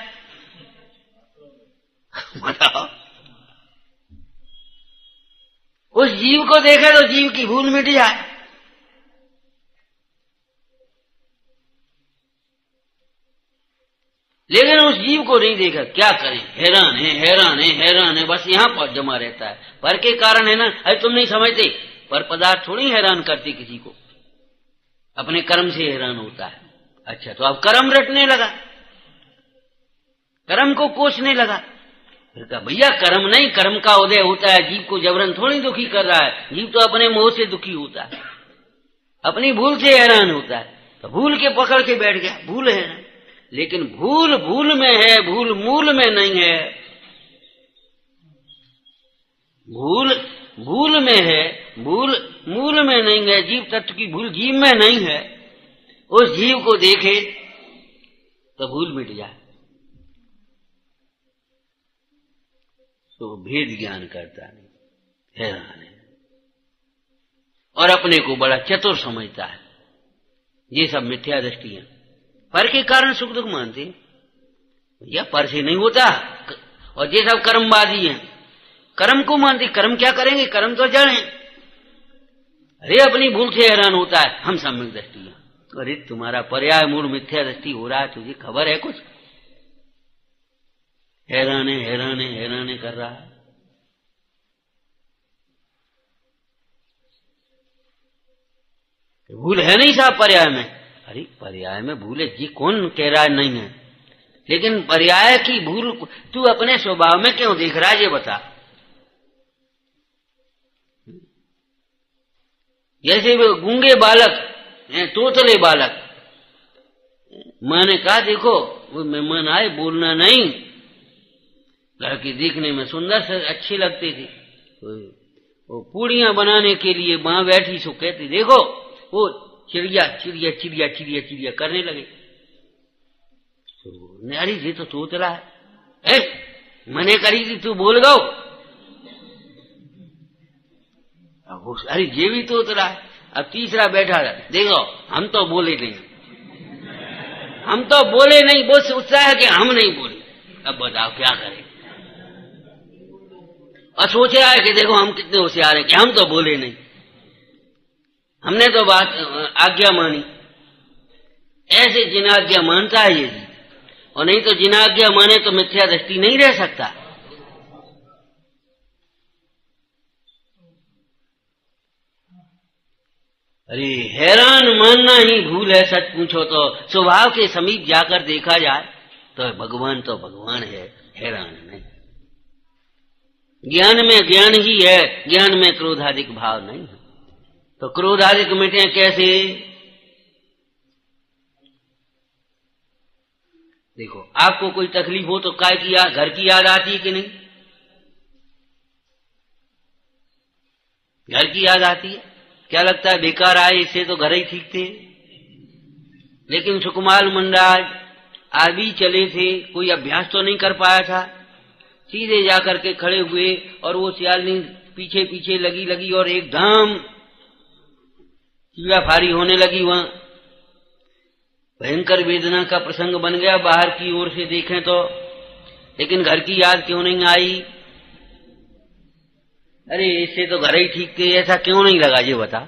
Speaker 1: बताओ। उस जीव को देखे तो जीव की भूल मिट जाए। लेकिन उस जीव को नहीं देखा, क्या करें? हैरान है, हैरान है, हैरान है, बस यहां पर जमा रहता है। पर के कारण है ना। अरे तुम नहीं समझते, पर पदार्थ थोड़ी हैरान करते किसी को, अपने कर्म से हैरान होता है। अच्छा, तो अब कर्म रटने लगा, कर्म को कोसने लगा। फिर कहा भैया कर्म नहीं, कर्म का उदय होता है, जीव को जबरन थोड़ी दुखी कर रहा है। जीव तो अपने मोह से दुखी होता है, अपनी भूल से हैरान होता है। तो भूल के पकड़ के बैठ गया, भूल है ना। लेकिन भूल भूल में है, भूल मूल में नहीं है। भूल भूल में है, भूल मूल में नहीं है। जीव तत्व की भूल जीव में नहीं है। उस जीव को देखे तो भूल मिट जाए, तो भेद ज्ञान करता नहीं, हैरान है, और अपने को बड़ा चतुर समझता है। ये सब मिथ्या दृष्टि है। पर के कारण सुख दुख मानते, या पर से नहीं होता। और ये सब कर्मवादी हैं, कर्म को मानते। कर्म क्या करेंगे, कर्म तो जड़ हैं। अरे अपनी भूल से हैरान होता है, हम सम्यक दृष्टि हैं। अरे तुम्हारा पर्याय मूल मिथ्या दृष्टि हो रहा है, तुझे खबर है कुछ? हैरान है, हैरान है, हैरान है कर रहा है। भूल है नहीं साहब पर्याय में। अरे पर्याय में भूल है, जी कौन कह रहा है नहीं है, लेकिन पर्याय की भूल तू अपने स्वभाव में क्यों देख रहा है, ये बता। जैसे वो गूंगे बालक, तोतले बालक, माँ ने कहा देखो वो मेहमान आए, बोलना नहीं। लड़की देखने में सुंदर से अच्छी लगती थी, वो पूड़ियां बनाने के लिए माँ बैठी, सो कहती देखो वो चिड़िया चिड़िया चिड़िया चिड़िया चिड़िया करने लगे। तो अरे ये तो तोतला है, मैंने करी थी तू बोल गो। अरे ये भी तोतला है। अब तीसरा बैठा था, देखो हम तो बोले नहीं, हम तो बोले नहीं, वो सोचता है कि हम नहीं बोले। अब बताओ क्या करें। और सोच रहा है कि देखो हम कितने होशियार हैं कि हम तो बोले नहीं, हमने तो बात आज्ञा मानी। ऐसे जिन आज्ञा मानता है ये जी, और नहीं तो जिन आज्ञा माने तो मिथ्या दृष्टि नहीं रह सकता। अरे हैरान मानना ही भूल है। सच पूछो तो स्वभाव के समीप जाकर देखा जाए तो भगवान है, हैरान नहीं। ज्ञान में ज्ञान ही है, ज्ञान में क्रोधाधिक भाव नहीं है। तो क्रोधाधिक मिटे कैसे? देखो आपको कोई तकलीफ हो तो काय की याद, घर की याद आती है कि नहीं? घर की याद आती है। क्या लगता है बेकार आए, इससे तो घर ही ठीक थे। लेकिन सुकुमार महाराज आदि चले थे, कोई अभ्यास तो नहीं कर पाया था। सीधे जाकर के खड़े हुए और वो सियालनी पीछे पीछे लगी और एकदम चीड़ाफाड़ी होने लगी। वहां भयंकर वेदना का प्रसंग बन गया बाहर की ओर से देखें तो। लेकिन घर की याद क्यों नहीं आई? अरे इससे तो घर ही ठीक थे, ऐसा क्यों नहीं लगा ये बता।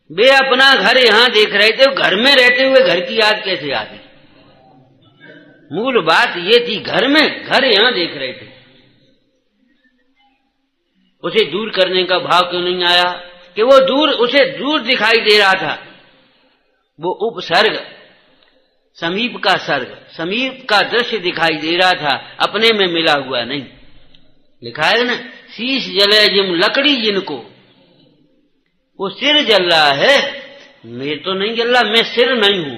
Speaker 1: वे अपना घर यहां देख रहे थे, घर में रहते हुए घर की याद कैसे आती? मूल बात ये थी, घर यहां देख रहे थे, उसे दूर करने का भाव क्यों नहीं आया कि वो उसे दूर दिखाई दे रहा था। वो उपसर्ग, समीप का सर्ग, समीप का दृश्य दिखाई दे रहा था, अपने में मिला हुआ नहीं। लिखा है ना, शीश जले जिम लकड़ी जिनको, वो सिर जल रहा है, मैं तो नहीं जल रहा, मैं सिर नहीं हूं।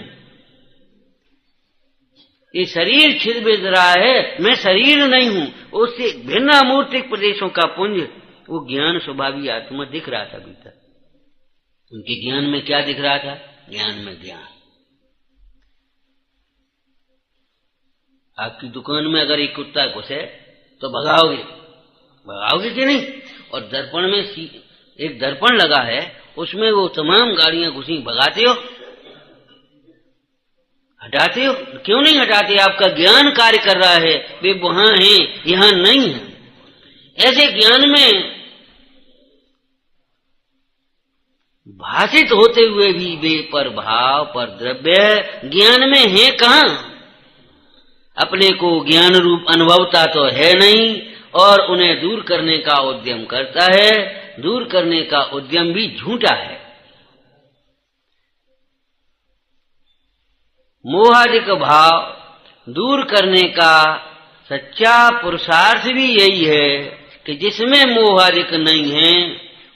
Speaker 1: ये शरीर छिद बिद रहा है, मैं शरीर नहीं हूं। उससे भिन्न अमूर्तिक प्रदेशों का पुंज, वो ज्ञान स्वभावी आत्मा दिख रहा था भीतर। उनके ज्ञान में क्या दिख रहा था? ज्ञान में ज्ञान। आपकी दुकान में अगर एक कुत्ता घुसे तो भगाओगे कि नहीं? और दर्पण में एक दर्पण लगा है, उसमें वो तमाम गाड़ियां घुसी, भगाते हो? हटाते हो? क्यों नहीं हटाते? आपका ज्ञान कार्य कर रहा है, वे वहां हैं, यहां नहीं है। ऐसे ज्ञान में भाषित होते हुए भी वे पर भाव, पर द्रव्य ज्ञान में है कहां? अपने को ज्ञान रूप अनुभवता तो है नहीं, और उन्हें दूर करने का उद्यम करता है। दूर करने का उद्यम भी झूठा है। मोहादिक भाव दूर करने का सच्चा पुरुषार्थ भी यही है कि जिसमें मोहादिक नहीं है,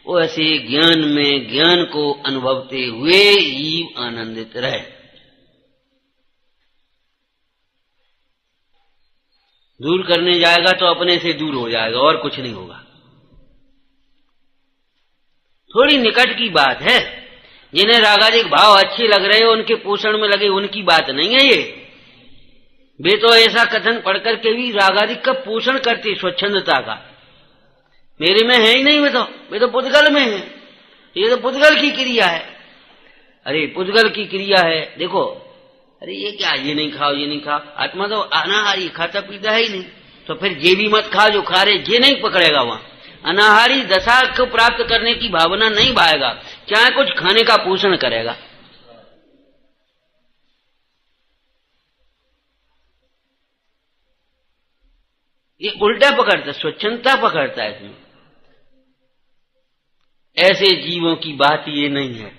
Speaker 1: वो ऐसे ज्ञान में ज्ञान को अनुभवते हुए जीव आनंदित रहे। दूर करने जाएगा तो अपने से दूर हो जाएगा, और कुछ नहीं होगा। थोड़ी निकट की बात है। जिन्हें रागादिक भाव अच्छे लग रहे हो, उनके पोषण में लगे, उनकी बात नहीं है ये। वे तो ऐसा कथन पढ़कर के भी रागादिक का पोषण करते, स्वच्छंदता का। मेरे में है ही नहीं, वे तो पुद्गल में है, ये तो पुद्गल की क्रिया है। अरे पुद्गल की क्रिया है, देखो, अरे ये क्या, ये नहीं खाओ, ये नहीं खाओ। आत्मा तो अनाहारी, खाता पीता है ही नहीं, तो फिर ये भी मत खा जो खा रहे, ये नहीं पकड़ेगा। वहां अनाहारी दशा को प्राप्त करने की भावना नहीं भाएगा, चाहे कुछ खाने का पोषण करेगा। ये उल्टा पकड़ता, स्वच्छंदता पकड़ता है इसमें। ऐसे जीवों की बात ये नहीं है।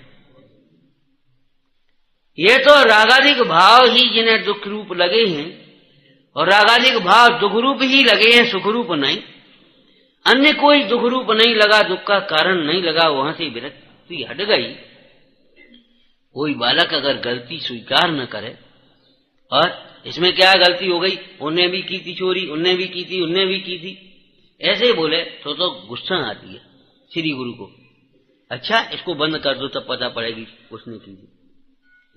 Speaker 1: ये तो रागादिक भाव ही जिन्हें दुख रूप लगे हैं, और रागादिक भाव दुख रूप ही लगे हैं, सुख रूप नहीं। अन्य कोई दुख रूप नहीं लगा, दुख का कारण नहीं लगा, वहां से विरक्ति हट गई। कोई बालक अगर गलती स्वीकार न करे, और इसमें क्या गलती हो गई, उन्हें भी की थी चोरी, उन्हें भी की थी, उन्हें भी की थी, ऐसे बोले तो गुस्सा आती है श्री गुरु को। अच्छा, इसको बंद कर दो, तब पता पड़ेगी उसने की थी।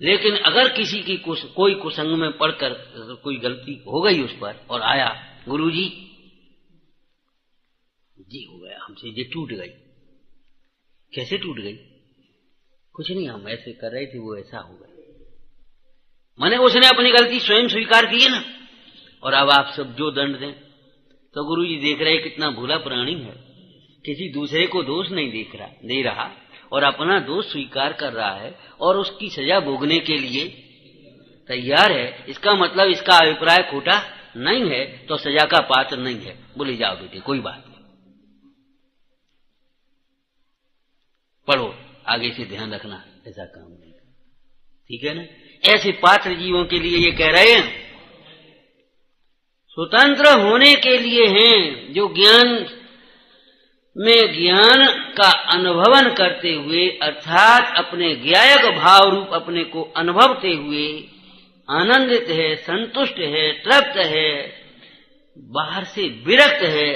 Speaker 1: लेकिन अगर किसी की कोई कुसंग में पढ़कर कोई गलती हो गई उस पर, और आया गुरुजी, जी हो गया हमसे, ये टूट गई। कैसे टूट गई? कुछ नहीं, हम ऐसे कर रहे थे, वो ऐसा हो गया। माने उसने अपनी गलती स्वयं स्वीकार की है ना, और अब आप सब जो दंड दें। तो गुरुजी देख रहे कितना भूला प्राणी है, किसी दूसरे को दोष नहीं दे रहा, और अपना दोष स्वीकार कर रहा है, और उसकी सजा भोगने के लिए तैयार है। इसका मतलब इसका अभिप्राय खोटा नहीं है, तो सजा का पात्र नहीं है। बोले जाओ बेटे, कोई बात नहीं, पढ़ो, आगे से ध्यान रखना, ऐसा काम नहीं। ठीक है ना? ऐसे पात्र जीवों के लिए ये कह रहे हैं, स्वतंत्र होने के लिए हैं, जो ज्ञान में ज्ञान का अनुभवन करते हुए, अर्थात अपने ज्ञायक भाव रूप अपने को अनुभवते हुए आनंदित है, संतुष्ट है, तृप्त है, बाहर से विरक्त है,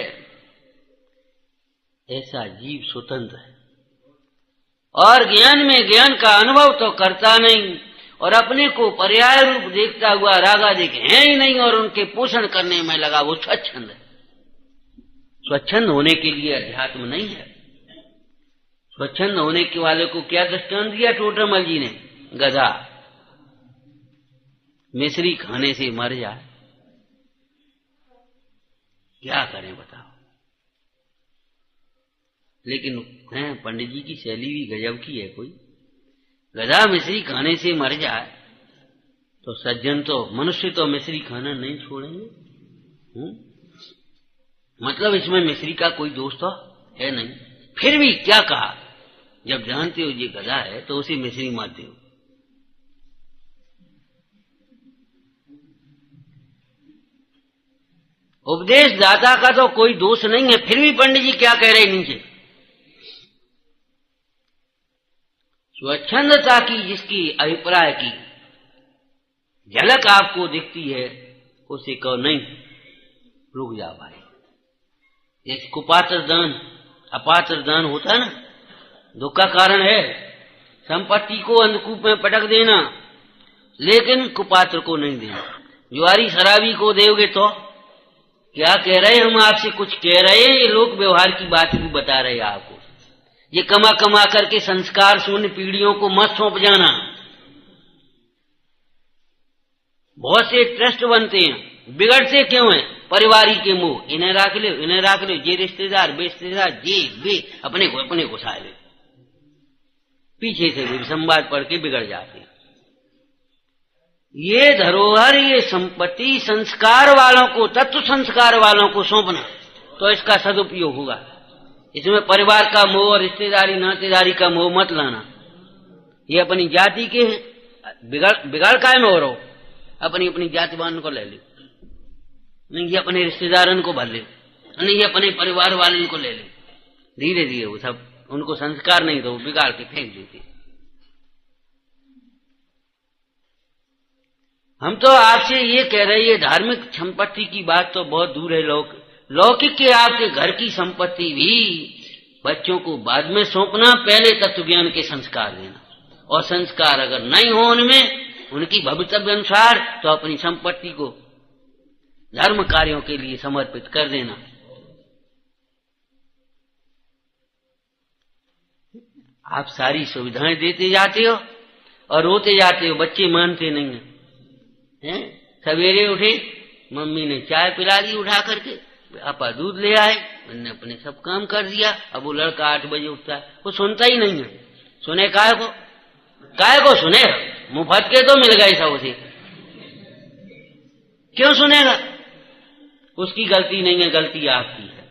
Speaker 1: ऐसा जीव स्वतंत्र है। और ज्ञान में ज्ञान का अनुभव तो करता नहीं, और अपने को पर्याय रूप देखता हुआ रागादिक है ही नहीं, और उनके पोषण करने में लगा, वो स्वच्छंद है। स्वच्छंद होने के लिए अध्यात्म नहीं है। स्वच्छंद होने के वाले को क्या दृष्टांत दिया टोटरमल जी ने? गधा मिश्री खाने से मर जाए, क्या करें बताओ। लेकिन पंडित जी की शैली भी गजब की है। कोई गधा मिश्री खाने से मर जाए, तो सज्जन तो, मनुष्य तो मिश्री खाना नहीं छोड़ेंगे। मतलब इसमें मिश्री का कोई दोष तो है नहीं, फिर भी क्या कहा, जब जानते हो ये गधा है तो उसे मिश्री मारते हो। उपदेश दाता का तो कोई दोष नहीं है, फिर भी पंडित जी क्या कह रहे नीचे, स्वच्छंदता की जिसकी अभिप्राय की झलक आपको दिखती है, उसे कहो नहीं, रुक जा भाई। एक कुपात्र दान, अपात्र दान होता है ना, दुख का कारण है। संपत्ति को अंधकूप में पटक देना, लेकिन कुपात्र को नहीं देना। जुआरी शराबी को देोगे तो क्या कह रहे, हम आपसे कुछ कह रहे हैं, ये लोक व्यवहार की बात भी बता रहे हैं आपको। ये कमा कमा करके संस्कार शून्य पीढ़ियों को मत सौंप जाना। बहुत से ट्रस्ट बनते हैं, बिगड़ते क्यों हैं? परिवारी के मुंह, इन्हें रख लो, इन्हें रख लो, ये रिश्तेदार बेरिश्तेदार, जे अपने को घुसा ले, पीछे से भी संवाद पढ़ के बिगड़ जाते हैं। ये धरोहर, ये संपत्ति संस्कार वालों को, तत्व संस्कार वालों को सौंपना, तो इसका सदुपयोग होगा। इसमें परिवार का मोह और रिश्तेदारी नातेदारी का मोह मत लाना। ये अपनी जाति के हैं, बिगाड़ काय में हो रहो, अपनी अपनी जाति वालों को ले लो, नहीं ये अपने रिश्तेदारों को भर ले, नहीं ये अपने परिवार वालों को ले ले। धीरे धीरे वो सब, उनको संस्कार नहीं तो बिगाड़ के फेंक देते। हम तो आपसे ये कह रहे हैं, ये धार्मिक संपत्ति की बात तो बहुत दूर है। लौकिक के आपके घर की संपत्ति भी बच्चों को बाद में सौंपना, पहले तत्व ज्ञान के संस्कार देना, और संस्कार अगर नहीं हो उनमें, उनकी भवितव्य अनुसार, तो अपनी संपत्ति को धर्म कार्यों के लिए समर्पित कर देना। आप सारी सुविधाएं देते जाते हो और रोते जाते हो, बच्चे मानते नहीं हैं। सवेरे उठे, मम्मी ने चाय पिला दी उठा करके, आपा दूध ले आए, मैंने अपने सब काम कर दिया। अब वो लड़का 8 बजे उठता है, वो सुनता ही नहीं है। सुने काय को सुने, मुफ्त के तो मिल गए सब उसे, क्यों सुनेगा? उसकी गलती नहीं है, गलती आपकी है।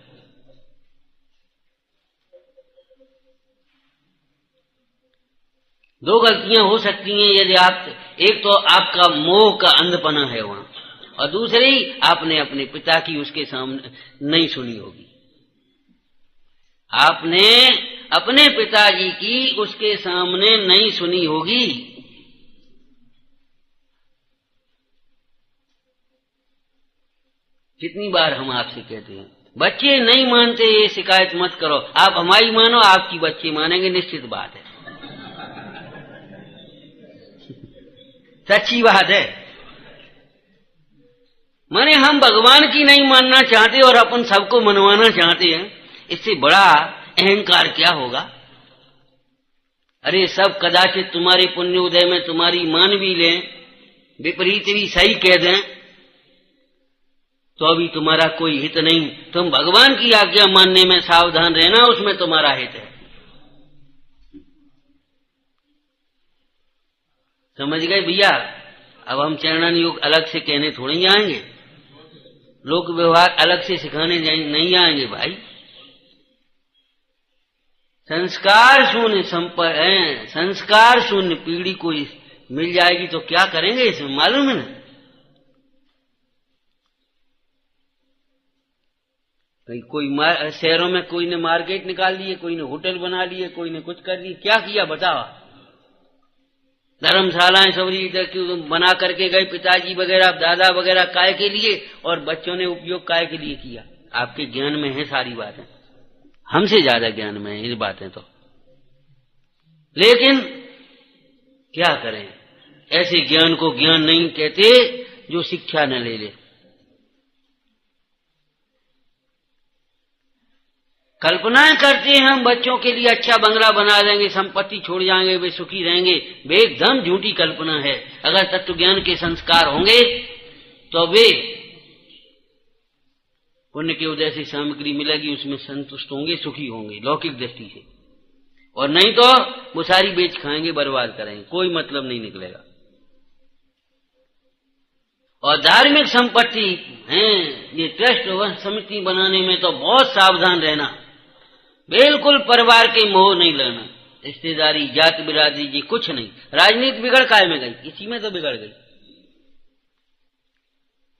Speaker 1: दो गलतियां हो सकती हैं यदि आप, एक तो आपका मोह का अंधपना है वहां, और दूसरी आपने अपने पिता की उसके सामने नहीं सुनी होगी। आपने अपने पिताजी की उसके सामने नहीं सुनी होगी। कितनी बार हम आपसे कहते हैं, बच्चे नहीं मानते, ये शिकायत मत करो, आप हमारी मानो, आपकी बच्चे मानेंगे, निश्चित बात है। सच्ची बात है। माने हम भगवान की नहीं मानना चाहते और अपन सबको मनवाना चाहते हैं, इससे बड़ा अहंकार क्या होगा? अरे सब कदाचित तुम्हारे पुण्योदय में तुम्हारी मान भी लें, विपरीत भी सही कह दें, तो अभी तुम्हारा कोई हित नहीं। तुम भगवान की आज्ञा मानने में सावधान रहना, उसमें तुम्हारा हित है। समझ गए भैया? अब हम चरणन योग अलग से कहने थोड़ी जाएंगे, लोक व्यवहार अलग से सिखाने नहीं आएंगे भाई। संस्कार शून्य पीढ़ी को मिल जाएगी तो क्या करेंगे इसमें, मालूम है ना? कोई शहरों में कोई ने मार्केट निकाल लिए, कोई ने होटल बना लिए, कोई ने कुछ कर दिया। क्या किया बताओ? धर्मशालाएं सबरी बना करके गए पिताजी वगैरह, दादा वगैरह, काय के लिए, और बच्चों ने उपयोग काय के लिए किया? आपके ज्ञान में है सारी बातें, हमसे ज्यादा ज्ञान में है ये बातें तो। लेकिन क्या करें, ऐसे ज्ञान को ज्ञान नहीं कहते जो शिक्षा न ले ले। कल्पनाएं करते हैं हम बच्चों के लिए अच्छा बंगला बना देंगे, संपत्ति छोड़ जाएंगे, वे सुखी रहेंगे। वे एकदम झूठी कल्पना है। अगर तत्व ज्ञान के संस्कार होंगे तो वे पुण्य के उदय से सामग्री मिलेगी, उसमें संतुष्ट होंगे, सुखी होंगे लौकिक दृष्टि से, और नहीं तो वो सारी बेच खाएंगे, बर्बाद करेंगे, कोई मतलब नहीं निकलेगा। और धार्मिक संपत्ति है, ये ट्रस्ट वंश समिति बनाने में तो बहुत सावधान रहना, बिल्कुल परिवार के मोह नहीं लेना, रिश्तेदारी जाति बिरादरी जी कुछ नहीं। राजनीति बिगड़ काय में गई, इसी में तो बिगड़ गई।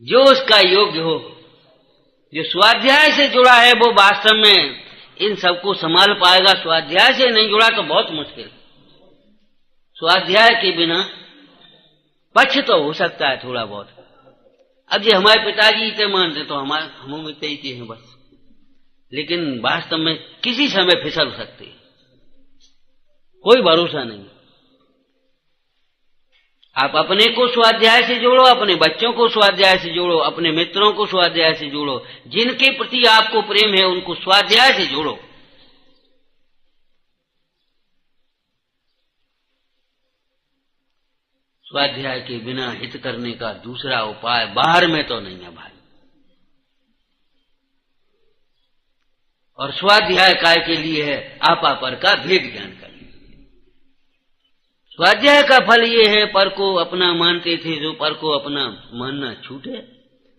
Speaker 1: जो उसका योग्य हो, जो स्वाध्याय से जुड़ा है, वो वास्तव में इन सबको संभाल पाएगा। स्वाध्याय से नहीं जुड़ा तो बहुत मुश्किल। स्वाध्याय के बिना पक्ष तो हो सकता है थोड़ा बहुत। अब ये हमारे पिताजी इतने मानते तो हम इतने ही हैं बस, लेकिन वास्तव में किसी समय फिसल सकते, कोई भरोसा नहीं। आप अपने को स्वाध्याय से जोड़ो, अपने बच्चों को स्वाध्याय से जोड़ो, अपने मित्रों को स्वाध्याय से जोड़ो, जिनके प्रति आपको प्रेम है उनको स्वाध्याय से जोड़ो। स्वाध्याय के बिना हित करने का दूसरा उपाय बाहर में तो नहीं है भाई। और स्वाध्याय काय के लिए है? आपा पर का भेद ज्ञान का। स्वाध्याय का फल ये है, पर को अपना मानते थे जो पर को अपना मानना छूटे,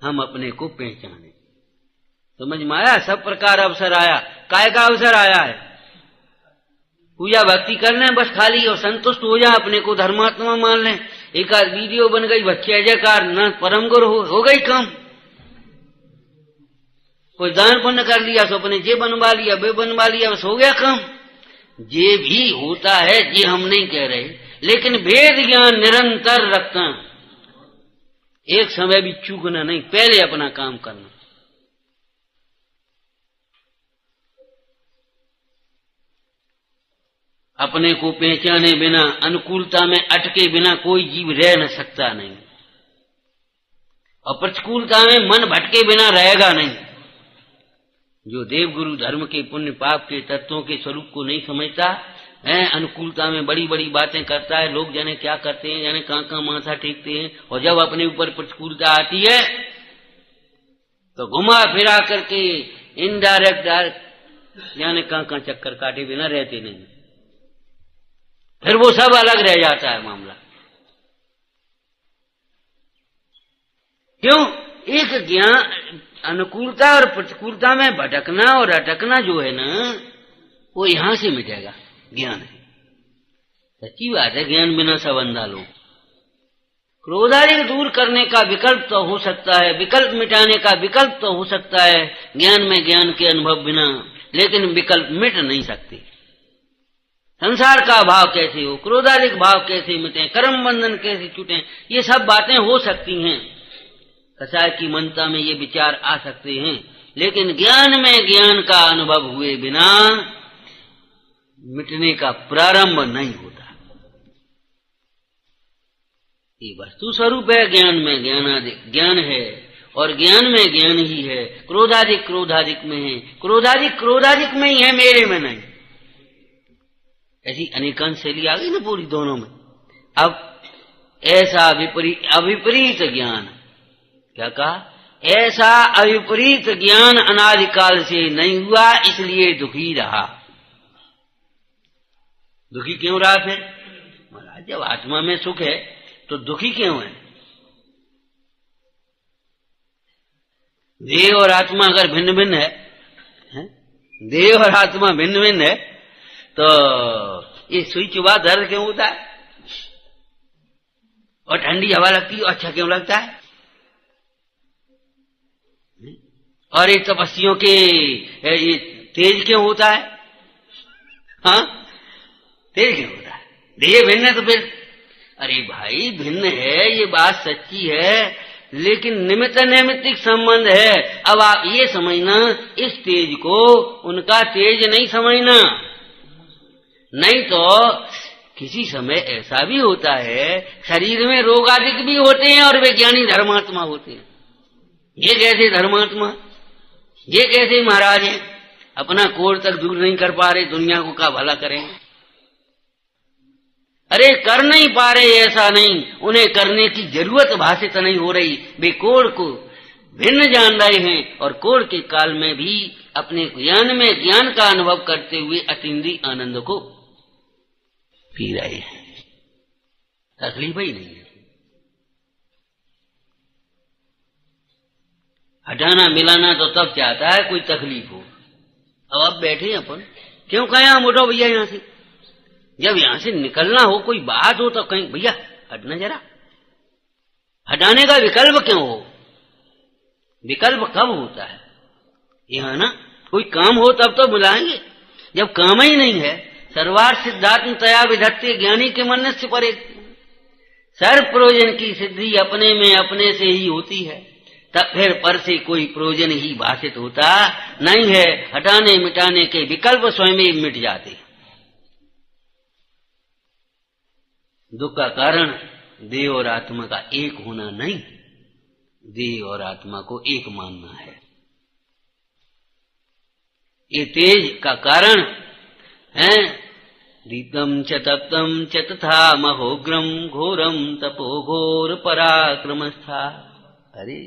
Speaker 1: हम अपने को पहचाने। समझ में आया? सब प्रकार अवसर आया। काय का अवसर आया है? पूजा भक्ति करना है बस खाली, और संतुष्ट हो जाए, अपने को धर्मात्मा मान लें। एक आध वीडियो बन गई, बच्चे जयकार न परम गुरु हो गई काम। कोई दान पुण्य कर लिया तो अपने जे बनवा लिया, वे बनवा लिया, बस हो गया काम। ये भी होता है, ये हम नहीं कह रहे, लेकिन भेद ज्ञान निरंतर रखना, एक समय भी चूकना नहीं, पहले अपना काम करना। अपने को पहचाने बिना, अनुकूलता में अटके बिना कोई जीव रह न सकता नहीं, और प्रतिकूलता में मन भटके बिना रहेगा नहीं। जो देवगुरु धर्म के पुण्य पाप के तत्वों के स्वरूप को नहीं समझता है, अनुकूलता में बड़ी बड़ी बातें करता है, लोग जाने क्या करते हैं, जाने कहां कहां माथा टेकते हैं, और जब अपने ऊपर प्रतिकूलता आती है तो घुमा फिरा करके इनडायरेक्ट डायरेक्ट जाने कहां कहां चक्कर काटे बिना रहते नहीं, फिर वो सब अलग रह जाता है मामला। क्यों? एक ज्ञान, अनुकूलता और प्रतिकूलता में भटकना और अटकना जो है ना, वो यहां से मिटेगा। ज्ञान है, सच्ची बात है, ज्ञान बिना सब अंधा लोग। क्रोधाधिक दूर करने का विकल्प तो हो सकता है, विकल्प मिटाने का विकल्प तो हो सकता है ज्ञान में, ज्ञान के अनुभव बिना, लेकिन विकल्प मिट नहीं सकते। संसार का भाव कैसे हो, क्रोधाधिक भाव कैसे मिटे, कर्म बंधन कैसे छूटे, ये सब बातें हो सकती हैं, कसाय की मनता में ये विचार आ सकते हैं, लेकिन ज्ञान में ज्ञान का अनुभव हुए बिना मिटने का प्रारंभ नहीं होता। ये वस्तु स्वरूप है, ज्ञान में ज्ञान है, और ज्ञान में ज्ञान ही है। क्रोधाधिक क्रोधाधिक में है, क्रोधाधिक क्रोधाधिक में ही है, मेरे में नहीं। ऐसी अनेकांश शैली आ गई ना पूरी दोनों में। अब ऐसा अविपरीत ज्ञान, क्या कहा? ऐसा अविपरीत ज्ञान अनादिकाल से नहीं हुआ, इसलिए दुखी रहा। दुखी क्यों रहा फिर? महाराज जब आत्मा में सुख है तो दुखी क्यों है? देह और आत्मा अगर भिन्न भिन्न है, देह और आत्मा भिन्न भिन्न है, तो ये सुई चुबा दर्द क्यों होता है? और ठंडी हवा लगती है अच्छा क्यों लगता है? और ये तपस्वियों के ये तेज क्यों होता है? हाँ, तेज क्यों होता है? देह भिन्न है तो फिर, अरे भाई भिन्न है, ये बात सच्ची है, लेकिन निमित्त नैमित्तिक संबंध है। अब आप ये समझना, इस तेज को उनका तेज नहीं समझना, नहीं तो किसी समय ऐसा भी होता है शरीर में रोगादिक भी होते हैं और वे ज्ञानी धर्मात्मा होते हैं। ये कैसे धर्मात्मा, ये कैसे महाराज हैं, अपना कोर तक दूर नहीं कर पा रहे, दुनिया को क्या भला करेंगे? अरे कर नहीं पा रहे ऐसा नहीं, उन्हें करने की जरूरत भाषित नहीं हो रही, वे कोर को भिन्न जान रहे हैं और कोर के काल में भी अपने ज्ञान में ज्ञान का अनुभव करते हुए अतीन्द्रिय आनंद को पी रहे हैं। तकलीफ ही नहीं है। हटाना मिलाना तो तब चाहता है कोई तकलीफ हो। अब बैठे अपन, क्यों कहें हम उठो भैया यहां से, जब यहां से निकलना हो, कोई बात हो तो कहीं भैया हटना जरा। हटाने का विकल्प क्यों हो? विकल्प कब होता है? यहां ना कोई काम हो तब तो बुलाएंगे, जब काम ही नहीं है। सर्वार्थ सिद्धात्म तया विधत्ते ज्ञानी के मन से परे, सर्व प्रयोजन की सिद्धि अपने में अपने से ही होती है, तब फिर पर से कोई प्रयोजन ही भाषित होता नहीं है। हटाने मिटाने के विकल्प स्वयं ही मिट जाते हैं। दुख का कारण देह और आत्मा का एक होना नहीं, देह और आत्मा को एक मानना है। ये तेज का कारण है दीप्तम च तप्तम च तथा महोग्रम घोरम तपो घोर पराक्रमस्था। अरे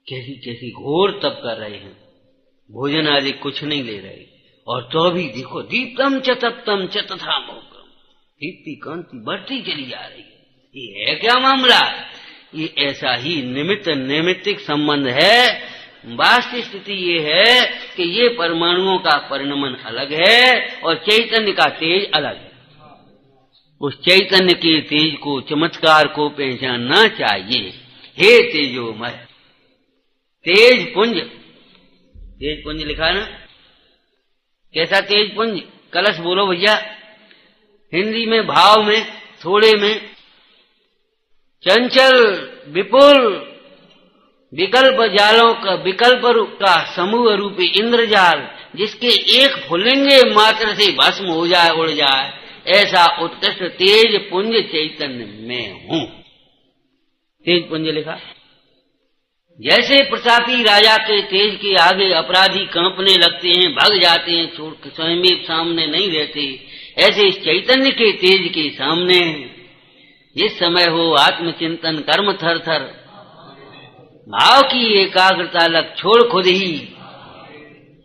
Speaker 1: कैसी कैसी घोर तप कर रहे हैं, भोजन आदि कुछ नहीं ले रहे, और तो भी देखो दीप्तम च तप्तम च तथा महोग्रम, दीप्ति कांति बढ़ती चली जा रही है। ये है क्या मामला? ये ऐसा ही निमित्त नैमित्तिक संबंध है। वास्तविक स्थिति ये है कि ये परमाणुओं का परिणमन अलग है और चैतन्य का तेज अलग है। उस चैतन्य के तेज को, चमत्कार को पहचानना चाहिए। हे तेजोमय, तेज पुंज, तेज पुंज लिखा ना, कैसा तेज पुंज? कलश बोलो भैया, हिंदी में भाव में थोड़े में, चंचल विपुल विकल्प जालों का विकल्प का समूह रूपी इंद्रजाल जिसके एक फुलेंगे मात्र से भस्म हो जाए, उड़ जाए, ऐसा उत्कृष्ट तेज पुंज चैतन्य में हूं। तेज पुंज लिखा। जैसे प्रतापी राजा के तेज के आगे अपराधी कांपने लगते हैं, भग जाते हैं, छोड़ स्वयं भी सामने नहीं रहते, ऐसे इस चैतन्य के तेज के सामने जिस समय हो आत्मचिंतन कर्म थर थर, भाव की एकाग्रता लग छोड़ खुद ही,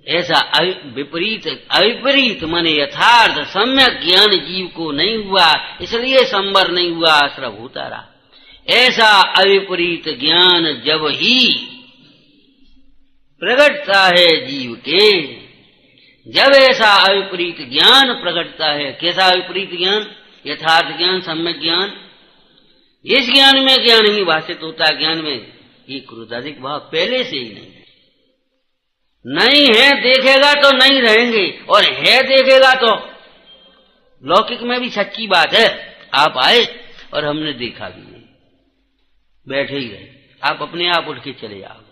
Speaker 1: ऐसा अविपरीत माने यथार्थ सम्यक ज्ञान जीव को नहीं हुआ, इसलिए संवर नहीं हुआ, आश्रव होता रहा। ऐसा अविपरीत ज्ञान जब ही प्रकटता है जीव के, जब ऐसा अविपरीत ज्ञान प्रकटता है, कैसा विपरीत ज्ञान? यथार्थ ज्ञान, सम्यक ज्ञान। इस ज्ञान में ज्ञान ही भाषित होता है। ज्ञान में ये क्रोधाधिक भाव पहले से ही नहीं है, देखेगा तो नहीं रहेंगे, और है देखेगा तो लौकिक में भी सच्ची बात है। आप आए और हमने देखा भी नहीं, बैठे ही रहे, आप अपने आप उठ के चले जाओगे।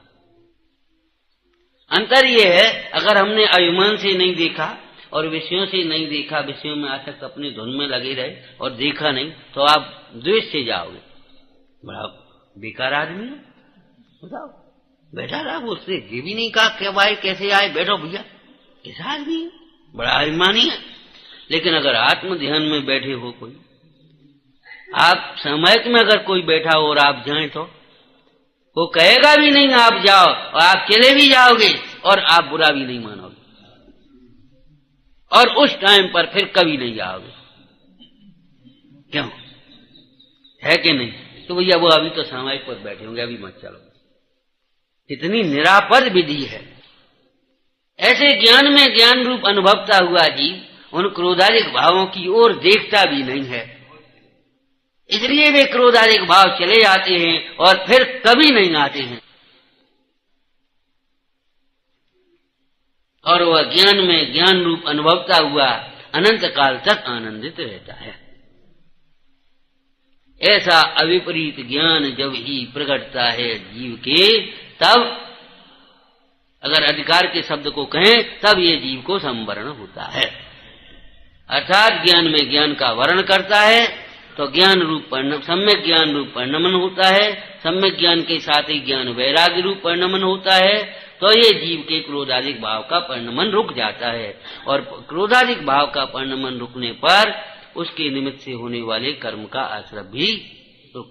Speaker 1: अंतर ये है, अगर हमने अभिमान से नहीं देखा और विषयों से नहीं देखा, विषयों में आसक्त अपने धुन में लगे रहे और देखा नहीं, तो आप द्वेष से जाओगे। बड़ा बेकार आदमी है, बताओ, बैठा रहा, वो उससे ये भी नहीं कहा क्या भाई कैसे आए, बैठो भैया, कैसा आदमी है, बड़ा अभिमानी है। लेकिन अगर आत्म ध्यान में बैठे हो कोई, आप सामयिक में अगर कोई बैठा हो और आप जाएं तो वो कहेगा भी नहीं आप जाओ, और आप चले भी जाओगे और आप बुरा भी नहीं मानोगे, और उस टाइम पर फिर कभी नहीं जाओगे। क्यों है कि नहीं? तो भैया वो अभी तो सामयिक पर बैठे होंगे, अभी मत चलो। कितनी निरापद विधि है। ऐसे ज्ञान में ज्ञान रूप अनुभवता हुआ जीव उन क्रोधाधिक भावों की ओर देखता भी नहीं है, इसलिए वे क्रोधाधिक भाव चले जाते हैं और फिर कभी नहीं आते हैं, और वह ज्ञान में ज्ञान रूप अनुभवता हुआ अनंत काल तक आनंदित रहता है। ऐसा अविपरीत ज्ञान जब ही प्रकटता है जीव के, तब अगर अधिकार के शब्द को कहें, तब ये जीव को संवरण होता है। अर्थात ज्ञान में ज्ञान का वर्ण करता है तो ज्ञान रूप सम्यक ज्ञान रूप परिणमन होता है, सम्यक ज्ञान के साथ ही ज्ञान वैराग्य रूप परिणमन होता है, तो ये जीव के क्रोधाधिक भाव का परिणमन रुक जाता है, और क्रोधाधिक भाव का परिणमन रुकने पर उसके निमित्त से होने वाले कर्म का आश्रय भी रुक।